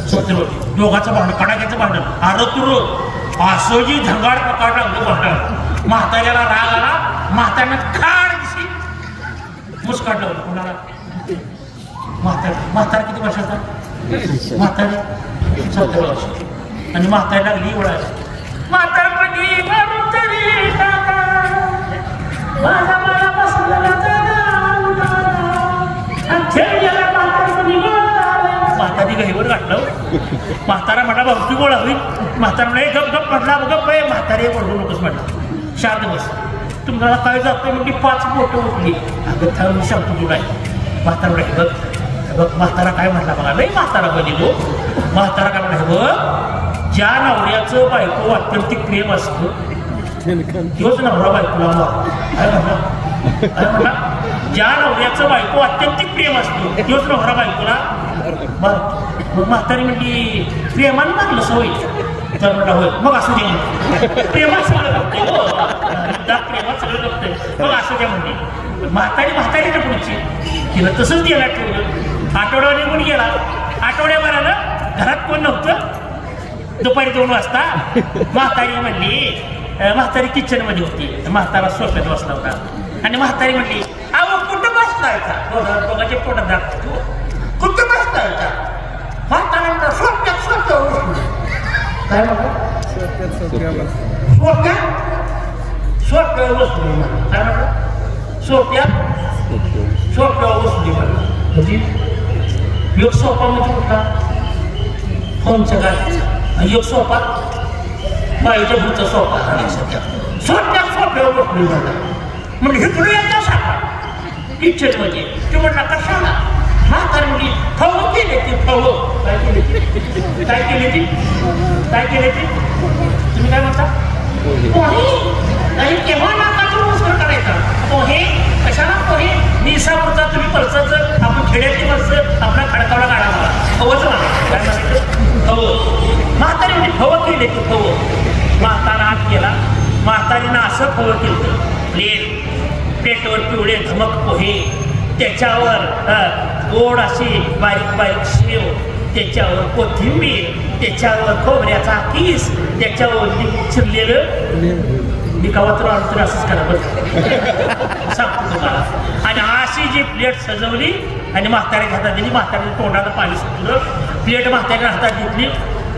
[SPEAKER 1] 70 वर्ष. दोघाचं भांडण कडाक्याचं भांडण. तुर असं जी झंगाड प्रकार लागलं भांडण. म्हाताऱ्याला राग आला. म्हाताऱ्यानं खाड दिशी मुस्काट लावलं. कोणाला? म्हातारा किती वर्षाचा? म्हातारी 70 वर्ष. आणि म्हातारी लागली ओळायला. म्हातारा म्हणजे म्हातारी गहीवर गाठलं. म्हातारा म्हणा भावती गोळा होईल. म्हातारा म्हणे गप म्हटला गप म्हातारी ओढू नकोस म्हटलं. शांत बस. तुम्हाला काय जातं म्हणजे 5 बोटं उठली. अगं थांब सांगतो तुला. म्हातारा म्हणे बघ म्हातारा काय म्हटला बघा. नाही म्हातारा बनिलो. म्हातारा काय म्हणा बघ ज्या नवऱ्याचं बायको अत्यंतिक प्रेम असतं तोच नवरा बायकोला काय म्हणा ज्या नवऱ्याचं बायको अत्यंतिक प्रेम असतो तोच नवरा बायकोला बरं. मग म्हातारी म्हणजे प्रेमानं मागलं सवय तर म्हटलं होय मग असं दे म्हणते. प्रेमात सगळं बघते प्रेमात सगळं बघते मग असं द्या म्हणते. म्हातारी ना पुढची तिला तसंच द्यायला ठेवलं. आठवड्यावर निघून गेला. आठवड्याभरानं घरात कोण नव्हतं. दुपारी 2 वाजता म्हातारी म्हणली. म्हातारी किचन मध्ये होती. म्हातारा सोफ्यात बसला होता आणि म्हातारी म्हणली अहो कुठं बसलाय का? दोघांच्या पोटात दाखवतो. कुठं बसलाय का? म्हातारा सोफ्यात काय म्हणतो? सोफ्यावर बसली. काय म्हणतो? सोफ्यावर बसली म्हणजे योग सोफा म्हणजे कुठला? फोनच्या काय योग सोफा बाईच्या भूतचा सोफा. सोफ्यावर बसली म्हणजे हे तुला येतं सांगा किचन मध्ये. ते म्हटला कशाला? म्हातारी म्हणजे फव केले ते फव. काय केले ती तुम्ही काय म्हणता? पोहे. केव्हा नाकातून मुसळ करायचा पोहे. कशाला पोहे? निसापुरता तुम्ही पळसाचं आपण खेड्यातली माणसं आपला खडकावला काढा मला फवच म्हणायचं. काय म्हणायचं? फव. म्हातारी म्हणजे फव केले ते फव. म्हातारा आत गेला. म्हातारीनं असं फव केलं प्लेटवर पिवळे धमक पोहे. त्याच्यावर गोड अशी बारीक शेव. त्याच्यावर कोथिंबीर. त्याच्यावर खोबऱ्याचा किस. त्याच्यावर चिरलेलं मी कवात्र आणतो असंच करा बघ सांगतो तुम्हाला. आणि अशी जी प्लेट सजवली आणि म्हाताऱ्याच्या हातात दिली. म्हाताऱ्याच्या तोंडाला पाणी सुटलं. प्लेट म्हाताऱ्याच्या हातात घेतली.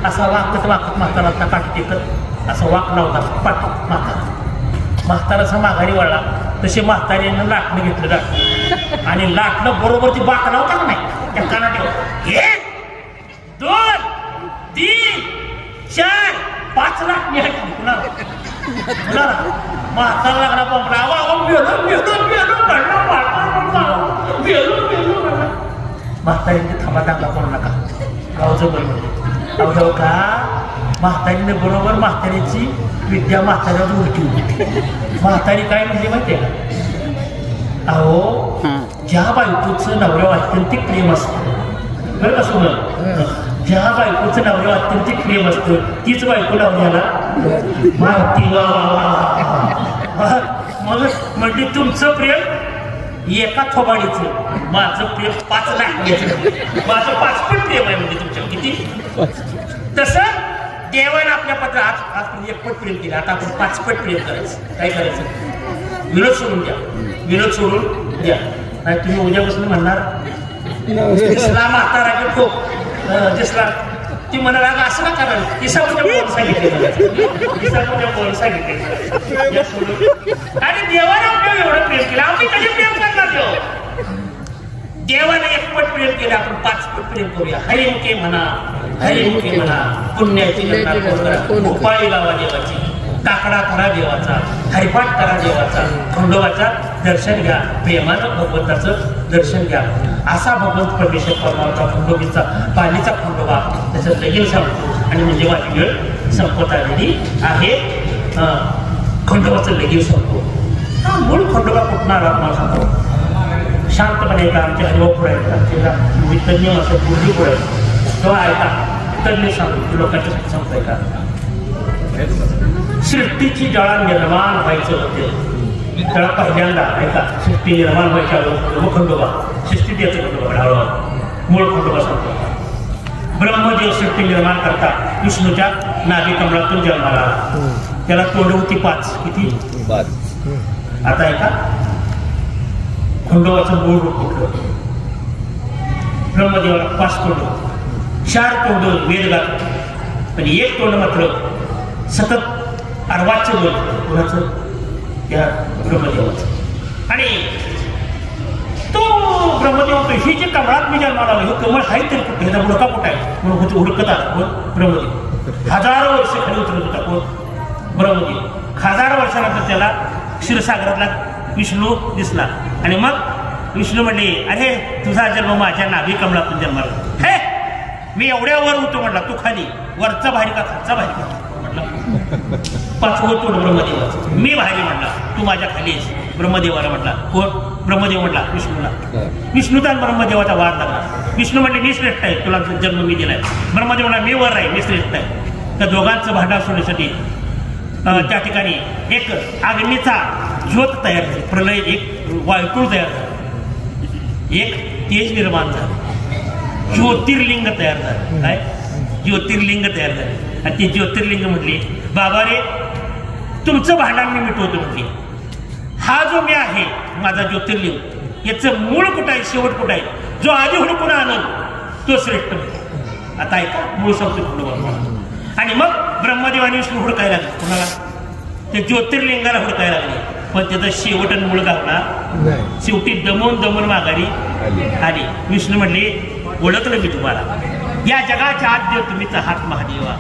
[SPEAKER 1] असा वाकत वाकत म्हातारा काठ टेकत असा वाकला होता पाठ म्हाताराचा माघारी वळला. तसे म्हातारीनं लाटणं घेतलं जात आणि लाटणं बरोबर ती बाकला होता का नाही त्या कानाटे 1 2 3 4 5 लाटणी हाटली कुणाला म्हातारा लागला पंपला म्हातारीने थांबा दांगा करू नका गावचं बरं म्हणते अवघ का म्हातारीने बरोबर म्हातारीची विद्या म्हाताऱ्यावर उलटी होती. म्हातारी काय म्हणजे माहिती आहे का अहो ज्या बायकोचं नवऱ्यावर अत्यंतिक प्रेम असतं बरं का सोनं ज्या बायकोचं नवऱ्यावर अत्यंतिक प्रेम असतं तीच बायको नवऱ्याला माहिती मग म्हणजे तुमचं प्रेम एका थोबाडीचं माझं प्रेम 5 लाख माझं 5 पट प्रेम आहे म्हणजे तुमच्या किती तसं देवानं आपल्या पत्रात आज 1 पट प्रेम केलं आता आपण 5 पट प्रेम करायचं काय करायचं विनोद सोडून द्या विनोद सोडून द्या नाही तुम्ही उद्यापासून म्हणणार दिसला म्हातारा की ठोक दिसला ती म्हणाला असं ना करायला तिसा उद्या बोलून सांगितले तिसा उद्या बोलून सांगितले आणि देवानं आपल्याला एवढं प्रेम केलं आम्ही कधी प्रेम करणार देव देवाने 1 पट प्रेम केलं आपण 5 पट प्रेम करूया हरिमुखे म्हणा पुण्याची उपाळी लावा देवाची काकडा करा देवाचा हरिपाठ करा देवाचा खंडोबाचा दर्शन घ्या प्रेमानं भगवंताचं दर्शन घ्या असा भगवंत परमेश्वर परमात्मा खंडोबीचा पालीचा खंडोबा त्याचं लगीन सांगतो आणि म्हणजे माझी वेळ संपत आलेली आहे. खंडोबाचं लगीन सांगतो हा मूळ खंडोबा कुठून आला तुम्हाला सांगतो शांतपणे ऐका आमच्या हरिभाऊ पुढे ऐका तज्ञ असं पूर्वी पुढे तेव्हा ऐका तज्ञ सांगतो लोकांच्या सांगतोय का सृष्टीची जळा निर्माण व्हायचं होते त्याला पहिल्यांदा ऐका सृष्टी निर्माण व्हायच्या अगोदर खंडोबा सृष्टीत याचं खंडोबा हळूहळू मूळ खंडोबा सांगतो ब्रह्मदेव सृष्टी निर्माण करता विष्णूच्या नाभी कमळातून जन्माला त्याला तोंड होती 5 किती 5 आता ऐका खंडोबाचं मूळ रूप कुठलं ब्रह्मदेवाला 5 तोंड 4 तोंड वेद गात पण 1 तोंड मात्र सतत अर्वाच्य बोल कोणाचं त्या ब्रह्मदेवाचं आणि तो ब्रह्मदेव ही जे कमळात मी जन्माला हे कमळ आहे तरी कुठे ह्याचा मुडका कुठं आहे म्हणून हुडकत आला कोण ब्रह्मदेव 1000 वर्ष खाली उतरत होता कोण ब्रह्मदेव 1000 वर्षानंतर त्याला क्षीरसागरातला विष्णू दिसला आणि मग विष्णू म्हणले अरे तुझा जन्म माझ्या नाभी कमळातून जन्माला हे मी एवढ्या वर होतो म्हटला तू खाली वरचा भारी का खालचा भारी का म्हटलं 5वं तोंड ब्रह्मदेवाचं मी भारी म्हटला तू माझ्या खाली आहेस ब्रह्मदेवाला म्हटला कोण ब्रह्मदेव म्हटला विष्णूला विष्णूचा ब्रह्मदेवाचा वाद लागला विष्णू म्हणले मी श्रेष्ठ आहे तुला जन्म मी दिलाय ब्रह्मदेव म्हणला मी वर आहे मी श्रेष्ठ आहे त्या दोघांचं भांडण सोडण्यासाठी त्या ठिकाणी एक अग्नीचा ज्योत तयार झाली प्रलय एक वायतूळ तयार झाला एक तेज निर्माण झालं ज्योतिर्लिंग तयार झालं काय ज्योतिर्लिंग तयार झालं आणि ते ज्योतिर्लिंग म्हटले बाबा रे तुमचं भांडण मी मिटवतो म्हटले हा जो मी आहे माझा ज्योतिर्लिंग याचं मूळ कुठं आहे शेवट कुठं आहे जो आधी हुडकून आणल तो श्रेष्ठ आता ऐका मूळ सांगतो आणि मग ब्रह्मदेवाने विष्णू हुडकायला लागले कुणाला ते ज्योतिर्लिंगाला हुडकायला लागले पण त्याचा शेवट आणि मूळ गावला शेवटी दमून माघारी आली विष्णू म्हणले ओळखलं मी तुम्हाला या जगाच्या आद्य तुम्हीच आहात महादेवा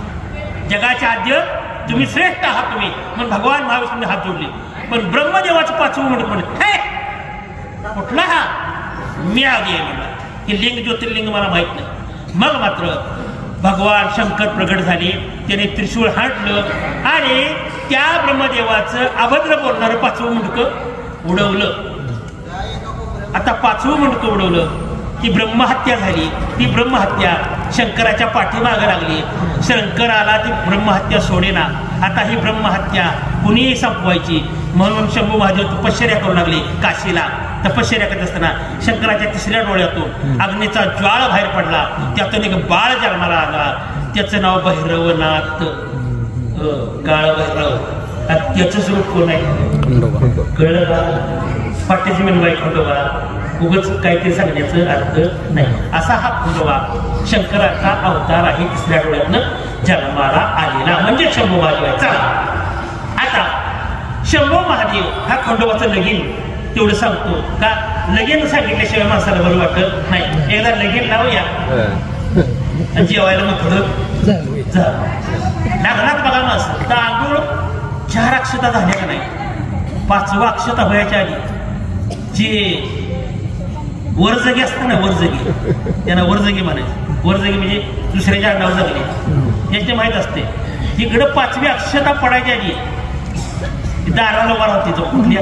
[SPEAKER 1] जगाच्या आद्य तुम्ही श्रेष्ठ आहात तुम्ही म्हणून भगवान महाविष्णूने हात जोडले पण ब्रह्मदेवाचं 5वं म्हणत म्हणत हे कुठला हा मी आधी आहे म्हणला हे लिंग ज्योतिर्लिंग मला माहित नाही मग मात्र भगवान शंकर प्रगट झाले त्याने त्रिशूळ हाणलं आणि त्या ब्रह्मदेवाचं अभद्र बोलणारं 5वं मुंडकं उडवलं आता 5वं मुंडकं उडवलं ती ब्रह्महत्या झाली ती ब्रह्महत्या शंकराच्या पाठीमागे लागली शंकराला ती ब्रह्महत्या सोडेना आता ही ब्रह्महत्या कुणीही संपवायची म्हणून शंभू महादेव तपश्चर्या करू लागले काशीला तपश्चर्या करत असताना शंकराच्या 3ऱ्या डोळ्यातून अग्नीचा ज्वाळ बाहेर पडला त्यातून एक बाळ जन्माला आला त्याचं नाव भैरवनाथ काळ भैरव त्याचं स्वरूप कोण आहे कळलं का पाठीची मिनबाई खंडोबा उगाच काहीतरी सांगण्याचं अर्थ नाही. असा हा खंडोबा शंकराचा अवतार आहे. तिसऱ्या डोळ्यातनं जन्माला आलेला म्हणजे शंभू महादेव आहे. चला आता शंभू महादेव हा खंडोबाचं लगीन तेवढं सांगतो का? लगीन सांगितल्याशिवाय माणसाला बरं वाटत नाही. एकदा लगीन लावूया आणि जेवायला मग थोडं लग्नात बघा ना असं तांदूळ 4 अक्षता झाल्या का नाही, 5वा अक्षता व्हायच्या आधी जे वरजगी असतं ना, वरजगी त्यांना वरजगी म्हणायचं. वरजगी म्हणजे दुसऱ्याच्या नाव जगले याचे माहीत असते. तिकडं 5वी अक्षता पडायच्या आधी दाराला उभा राहते तो कुठल्या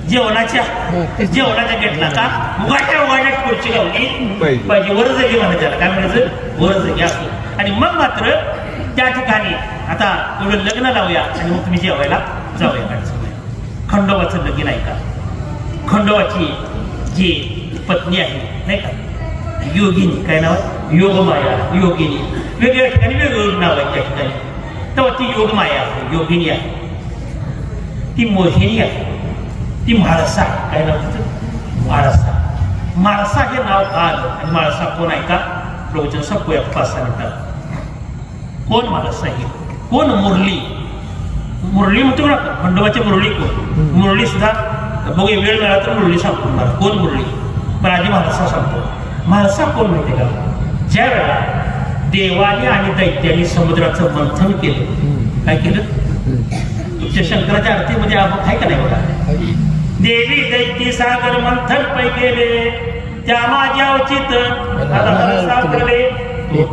[SPEAKER 1] जेवणाच्या गेटला का उघाट्या खुर्ची गावली पाहिजे. वरजगी म्हणायचं, काय म्हणायचं वरजगी असं. आणि मग मात्र त्या ठिकाणी आता एवढं लग्न लावूया आणि मग तुम्ही जेवायला जाऊया. खंडोबाचं लगीन आहे का? खंडोबाची जी पत्नी आहे नाही का योगिनी, काय नाव आहे? योगमाया, योगिनी. वेगवेगळ्या ठिकाणी वेगवेगळी नाव आहे त्या ठिकाणी. तेव्हा ती योगमाया आहे, योगिनी आहे. ती मोहिनी आहे, ती म्हाळसा. काय नाव तिचं? म्हाळसा. म्हाळसा हे नाव का आलं आणि म्हाळसा कोण आहे का? प्रवचन संपूया 5-6 मिनिटात. कोण म्हाळसा आहे? कोण मुरली? मुरली म्हणतो ना खंडोबाची मुरली कोण? मुरली सुद्धा बघूया, वेळ मिळाला तर मुरली सांगतो मला कोण मुरली. पण आधी म्हाळसा सांगतो. म्हाळसा कोण माहिती का? ज्या वेळा देवाने आणि दैत्याने समुद्राचं मंथन केलं, काय केलं? तुमच्या शंकराच्या आरतीमध्ये आहे का नाही बघा? देवी दैत्य सागर मंथन पै केले, त्या माझ्या उचित सापडले,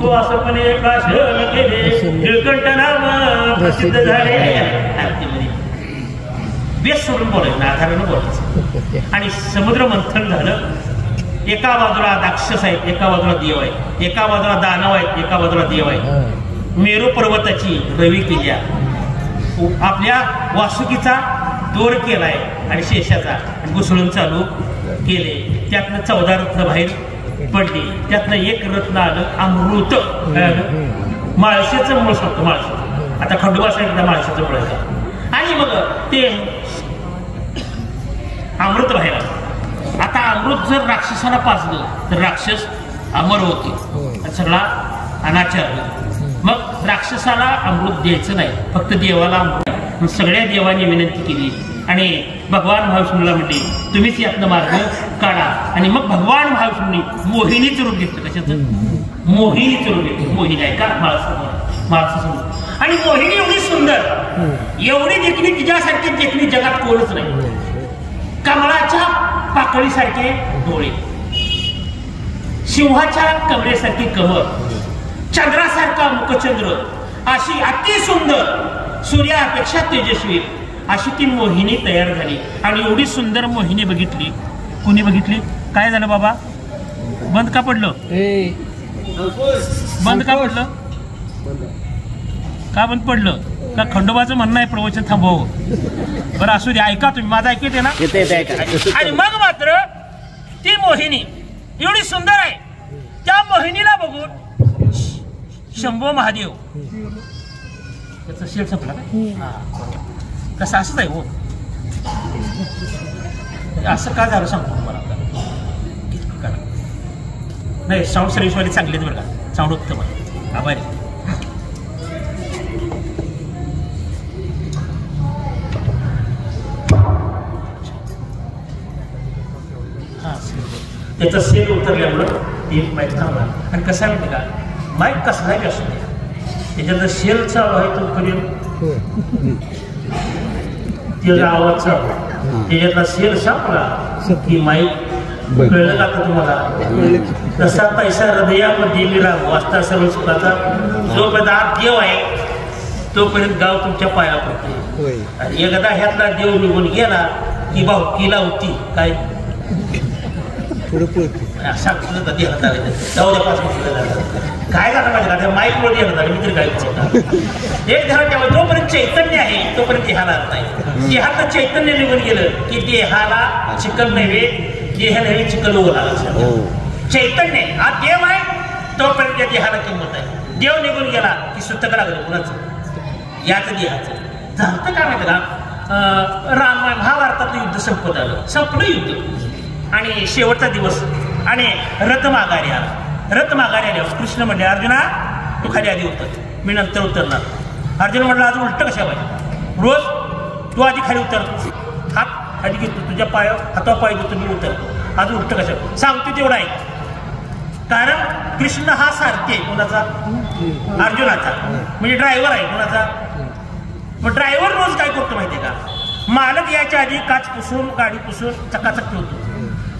[SPEAKER 1] तो असपणे प्राशन केले, निळकंठ नाम प्रसिद्ध झाले. आरतीमध्ये बेस सोडून बोलायचं, आधारानं बोलायचं. आणि समुद्र मंथन झालं. एका बाजूला राक्षस आहेत, एका बाजूला देव आहेत, एका बाजूला दानव आहेत, एका बाजूला देव आहेत. मेरू पर्वताची रवी केल्या, आपल्या वासुकीचा दोर केलाय आणि शेषाचा घुसळून चालू केले. त्यातनं 14 रत्न बाहेर पडली. त्यातनं एक रत्न आलं अमृत. माळशेचं मूळ सांगतो, माळशे. आता खंडोबा सांगितलं माळशेचं मूळ आहे. आणि मग ते अमृत बाहेर आलं. आता अमृत जर राक्षसाला पाजलं तर राक्षस अमर होते, सगळा अनाचार होईल. मग राक्षसाला अमृत द्यायचं नाही, फक्त देवाला अमृत. सगळ्या देवांनी विनंती केली आणि भगवान महाविष्णूला म्हटले तुम्हीच यातनं मार्ग काढा. आणि मग भगवान महाविष्णूंनी मोहिनीचं रूप घेतलं. कशाचं? मोहिनीचं रूप घेतलं. मोहिनी आहे का? माळसा समोर. आणि मोहिनी एवढी सुंदर, एवढी देखणी, तिच्यासारखी देखणी जगात कोणच नाही. कमळाच्या पाकळीसारखे डोळे, सिंहाच्या कमरेसारखी कमर, चंद्रासारखा मुखचंद्र, अशी अति सुंदर, सूर्यापेक्षा तेजस्वी अशी ती मोहिनी तयार झाली. आणि एवढी सुंदर मोहिनी बघितली. कोणी बघितली? काय झालं बाबा? बंद का पडलं? बंद का पडलं? का बंद पडलं? का खंडोबाचं म्हणणं आहे प्रवचन थांबव? बरं असू दे, ऐका तुम्ही, माझं ऐकत आहे ना. आणि मग मात्र ती मोहिनी एवढी सुंदर आहे. त्या मोहिनीला बघून शंभू महादेव त्याचा शेड संपला का? कसं असंच आहे हो. असं का झालं सांगतो तुम्हाला. नाही, साऊंड सर्व्हिसवाले चांगलेच बरं का, साऊंड उत्तम आहे. आभारी. त्याचा सेल उतरल्यामुळं ते माईक थांबला. आणि कसं आहे माहिती का, माईक कसलाही असू द्या, त्याच्यात सेल चालू आहे तोपर्यंत त्याचा आवाज चालू, त्याच्यातला सेल सापडला की माईक कळलं का तुम्हाला? तसा पैसा हृदयामध्ये मिळा वाचता सर्व सुखाचा. जोपर्यंत आत देव आहे तोपर्यंत गाव तुमच्या पाया पडते. आणि एकदा ह्यातला देव निघून गेला की भाऊकीला होती काय सांगतो कधी हातात जाऊ द्या 5 मिनिटं काय झालं पाहिजे का माईक वर येणार झालं. मी तरी काय एक ध्यान ठेवा, जोपर्यंत चैतन्य आहे तोपर्यंत देहाला अर्थ नाही. देहात चैतन्य निघून गेलं की देहाला चिकल नव्हे, देह नव्हे चिकल ओला. चैतन्य हा देव आहे तोपर्यंत त्या देहाला किंमत आहे. देव निघून गेला की सुतक लागलं कुणाचं? याच देहाचं. झालं काय माहिती का, महाभारतातलं युद्ध संपत आलं, संपलं युद्ध. आणि शेवटचा दिवस आणि रथ माघारी आला. रथ माघारी आल्यावर कृष्ण म्हणले, अर्जुना तू खाली आधी उतर, मी नंतर उतरणार. अर्जुन म्हटलं, आज उलट कशा पाहिजे, रोज तू आधी खाली उतरतो, हात खाली घेतो, तुझ्या हातावर पाय देतो, मी उतरतो, आज उलट कशा सांगतो तेवढा आहे. कारण कृष्ण हा सारथी आहे कोणाचा, अर्जुनाचा, म्हणजे ड्रायव्हर आहे कोणाचा. मग ड्रायव्हर रोज काय करतो माहितीये का, मालक याच्या आधी काच पुसून गाडी पुसून चकाचक ठेवतो.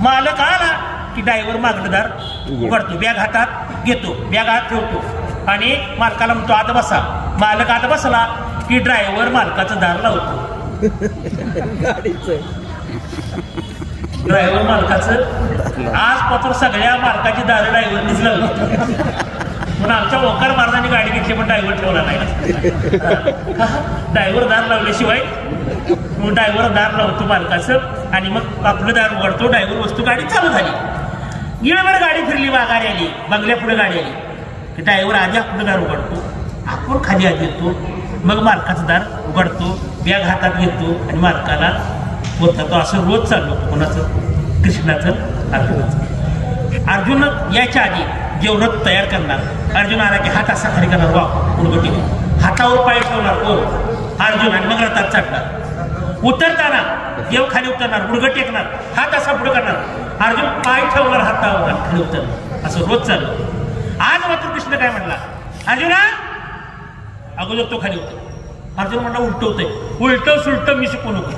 [SPEAKER 1] मालक आला की ड्रायव्हर मागलं दार उघडतो, बॅग हातात घेतो, बॅग हात ठेवतो आणि मालकाला म्हणतो आता बसा. मालक आता बसला की ड्रायव्हर मालकाचं दार लावतो. ड्रायव्हर मालकाचं आजपासून सगळ्या मालकाची दार ड्रायव्हरनीच लावली. पण आमच्या ओकार महाराजांनी गाडी घेतली पण ड्रायव्हर ठेवला नाही. ड्रायव्हर दार लावल्याशिवाय मग ड्रायव्हर दार लावतो मालकाचं आणि मग आपलं दार उघडतो, ड्रायव्हर वस्तू, गाडी चालू झाली. गिळभर गाडी फिरली, माघारी आली, बंगल्या पुढे गाडी आली की ड्रायव्हर आधी आपलं दार उघडतो, आपण खाली आधी येतो, मग मालकाचं दार उघडतो, बॅग हातात घेतो आणि मालकाला बोलतो. असं रोज चाललो होतो. कोणाचं, कृष्णाचं, अर्जुनाचं. अर्जुन याच्या आधी जेवढं तयार करणार, अर्जुन आला की हात असा खाली करणार, वा उलगटी हातावर पाय ठेवणार कोण, अर्जुन, आणि मग रथात चढणार. उतरताना देव खाली उतरणार, गुडघं टेकणार, हात असा पुढे करणार, अर्जुन पाय ठेवणार हातावर खाली उतरणार. असं रोज चाललं. आज मात्र कृष्ण काय म्हणला, अर्जुना अगोदर तो खाली उतर. अर्जुन म्हणला उलटवतोय, उलट सुलट मी शिकू नको,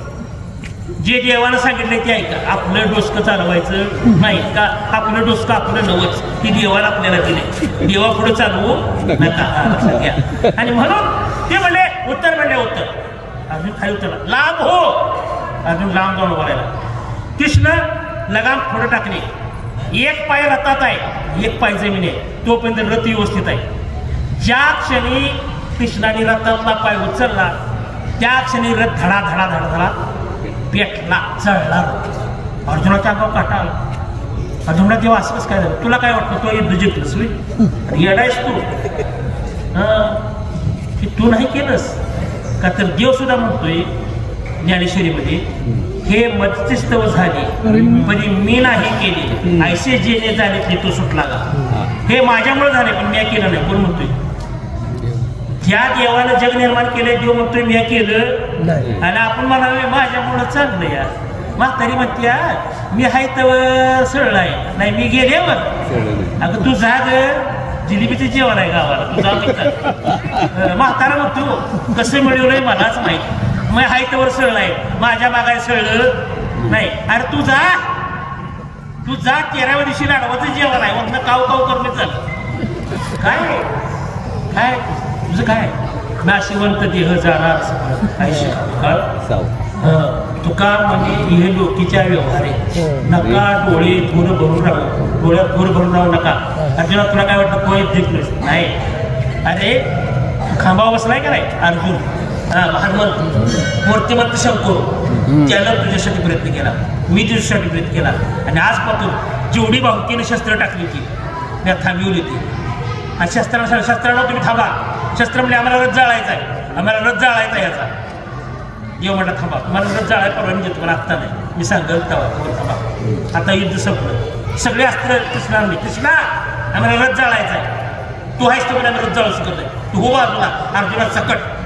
[SPEAKER 1] जे देवानं सांगितलंय ते ऐका. आपलं डोसकं चालवायचं नाही का, आपलं डोसकं आपलं नवच, ती देवाला आपल्याला दिले, देवा पुढे चालवू नका. आणि म्हणून ते म्हणले उत्तर, म्हणले उत्तर. अर्जुन खाली उतरला, लांब हो. अर्जुन लांब जाऊन बोलायला. कृष्ण लगाम पुढे टाकले, एक पाय रथात आहे, एक पाय जमीन आहे, तोपर्यंत रथ व्यवस्थित आहे. ज्या क्षणी कृष्णाने रथातला पाय उचलला त्या क्षणी रथ धडा धडा धडा धडा पेटला, चढला. अर्जुनाच्या अंगावर काटा आला. अर्जुना तेव्हा असं कसं काय झालं, तुला काय वाटतं तो युद्ध जिंकलंस, येडायस तू नाही केलंस का. तर देव सुद्धा म्हणतोय ज्ञानेश्वरीमध्ये, हे मत्स्यस्तव झाले पण मी नाही केले, ऐसे जेणे झाले ते तो सुटला का. हे माझ्यामुळे झाले पण मी केलं नाही. कोण म्हणतोय, ज्या देवानं जग निर्माण केलंय देव म्हणतोय मी केलं, आणि आपण म्हणावे माझ्यामुळं चाललं. या म्हातारी म्हणते मी हाय तर सरळ आहे, नाही मी गेल्यावर. अगं तू जाग, जिलेबीचं जेवण आहे गावाला, तू जा. म्हातारा म्हणतो कसं मिळवलंय मलाच माहिती, मग हाय तर सरळ आहे, माझ्या मागाय सरळ नाही. अरे तू जा, तू जा, 13व्या दिवशी लाडवाचं जेवण आहे, वरनं काव काव करून चाल. काय काय तुझं काय, नाशिवंत देह जाणार तुका म्हणजे हे लोकीच्या व्यवहार आहे. नका डोळे थोर भरून राहू, डोळ्यात थोर भरून राहू नका. अर्जुना तुला काय वाटतं कोण जिंकलंस नाही. अरे खांबावर बसलाय का नाही अर्जुन, हनुमंत मूर्तिमंत शंकर, त्यानं तुझ्यासाठी प्रयत्न केला, मी तुझ्यासाठी प्रयत्न केला. आणि आजपासून जेवढी भावकीनं शस्त्र टाकली होती त्या थांबवली होती. आणि शस्त्रांना तुम्ही थांबा. शस्त्र म्हणजे आम्हाला रथ जाळायचा आहे, आम्हाला रथ जाळायचा आहे याचा. देव म्हटलं थांबा, तुम्हाला रथ जाळायला परवानगी देतो पण आत्ता नाही, मी सांगेल थांबा. आता युद्ध संपलं, सगळे अस्त्र कृष्णा आणले. कृष्णा आम्हाला रथ जाळायचा आहे, तू आहेस तो आम्ही रथ जाळू शकत नाही, तू हो बाजूला. अर्जुना सकट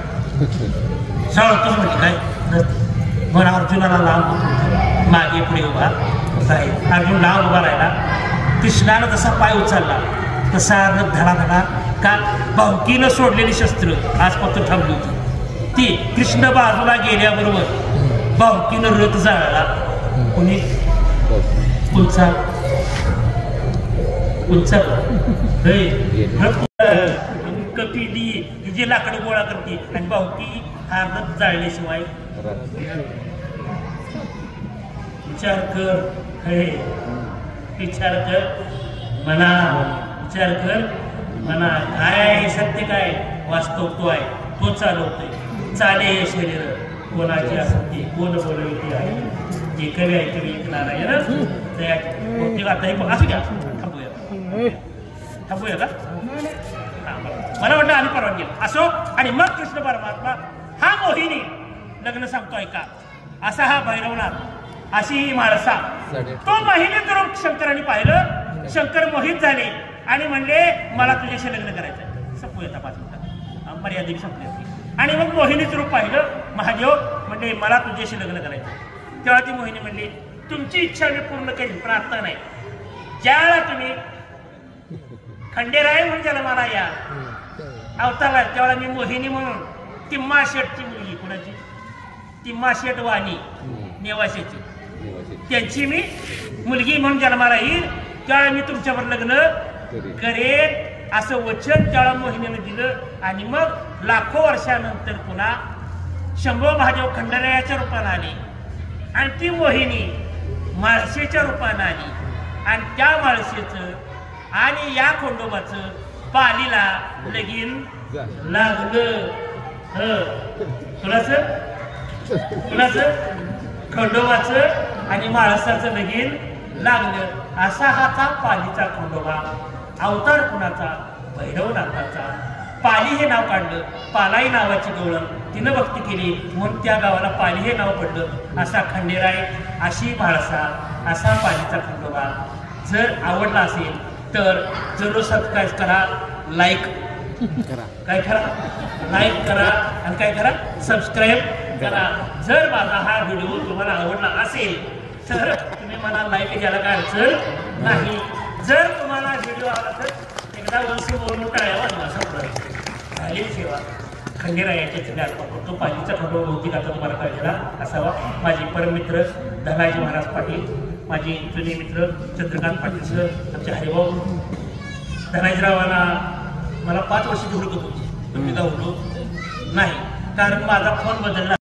[SPEAKER 1] जाळतोच म्हणजे काय रथ. मग अर्जुनाला लांब मागे पुढे उभा काय, अर्जुन लांब उभा राहिला. कृष्णानं जसा पाय उचलला तसा रथ धडा धडा, का भावकीनं सोडलेली शस्त्र आजपासून थांबली होती ती. कृष्ण बाजूला गेल्याबरोबर भावकीनं रथ जाळला. कोणी उंचा उंचा कपिली जे लाकडं गोळा करते आणि भावकी हा रथ जाळल्याशिवाय. विचार कर, हे विचार कर म्हणा, विचार कर म्हणा, काय आहे सत्य, काय वास्तव तो आहे, तो चालवतोय. चाले हे शरीर कोणाची असते, कोण बोलवते आहे, जे कवी आहे कवी ऐकणार आहे ना. प्रत्येक आता हे असू द्या, थांबूया का. मला वाटतं आम्ही परवानगी असो. आणि मग कृष्ण परमात्मा हा मोहिनी लग्न सांगतो ऐका. असा हा भैरवनाथ अशी ही माळसा. तो मोहिनीचं रूप शंकरांनी पाहिलं. शंकर मोहित झाले आणि म्हणले मला तुझ्याशी लग्न करायचं. संपूया 5 मिनिटात, मर्यादित संपली होती. आणि मग मोहिनीचं रूप पाहिलं. महादेव म्हणले मला तुझ्याशी लग्न करायचं. तेव्हा ती मोहिनी म्हणली तुमची इच्छा मी पूर्ण केली पण आता नाही. ज्यावेळेला तुम्ही खंडेराय म्हणून जन्माला या अवतारला त्यावेळेला मी मोहिनी म्हणून तिम्मा शेठची मुलगी, कुणाची? तिम्मा शेठ वाणी नेवाशाची, त्यांची मी मुलगी म्हणून जन्माला येईल. त्यावेळेला मी तुमच्यावर लग्न करेन असं वचन त्यावेळेला मोहिनीने दिलं. आणि मग लाखो वर्षानंतर पुन्हा शंभो महादेव खंडेरायाच्या रूपाने आली आणि ती मोहिनी माळशेच्या रूपाने आली. आणि त्या माळशेचं आणि या खंडोबाचं पालीला लगीन लागलं. कुणाचं खंडोबाचं आणि माळसाचं लगीन लागलं. असा हा पालीचा खंडोबा. अवतार कुणाचा? भैरवनाथाचा. पाली हे नाव काढलं. पालाई नावाची गवळण तिनं भक्ती केली म्हणून त्या गावाला पाली हे नाव पडलं. असा खंडेराय, अशी म्हाळसा, असा पालीचा खंडोबा. जर आवडला असेल तर जरूर सबस्क्राईब करा, लाईक करा. काय करा? लाईक करा आणि काय करा? सबस्क्राईब करा. जर माझा हा व्हिडिओ तुम्हाला आवडला असेल तर तुम्ही मला लाईक द्यायला काय अडचण नाही. जर तुम्हाला व्हिडिओ आवडला तर एकदा वर्ष बोलून टाळ्यावर झाली सेवा. खंडेरायाच्या चिन्हात तो पालीचा खंडोबा बहुतेक आता तुम्हाला कळलेला असावा. माझे परममित्र धनाजी महाराज पाटील, माझे जुने मित्र चंद्रकांत पाटील सर, आमचे हरिभाऊ. धनाजीरावांना मला 5 वर्षाची हुडकत होती पण मी गावलो नाही कारण माझा फोन बदलला.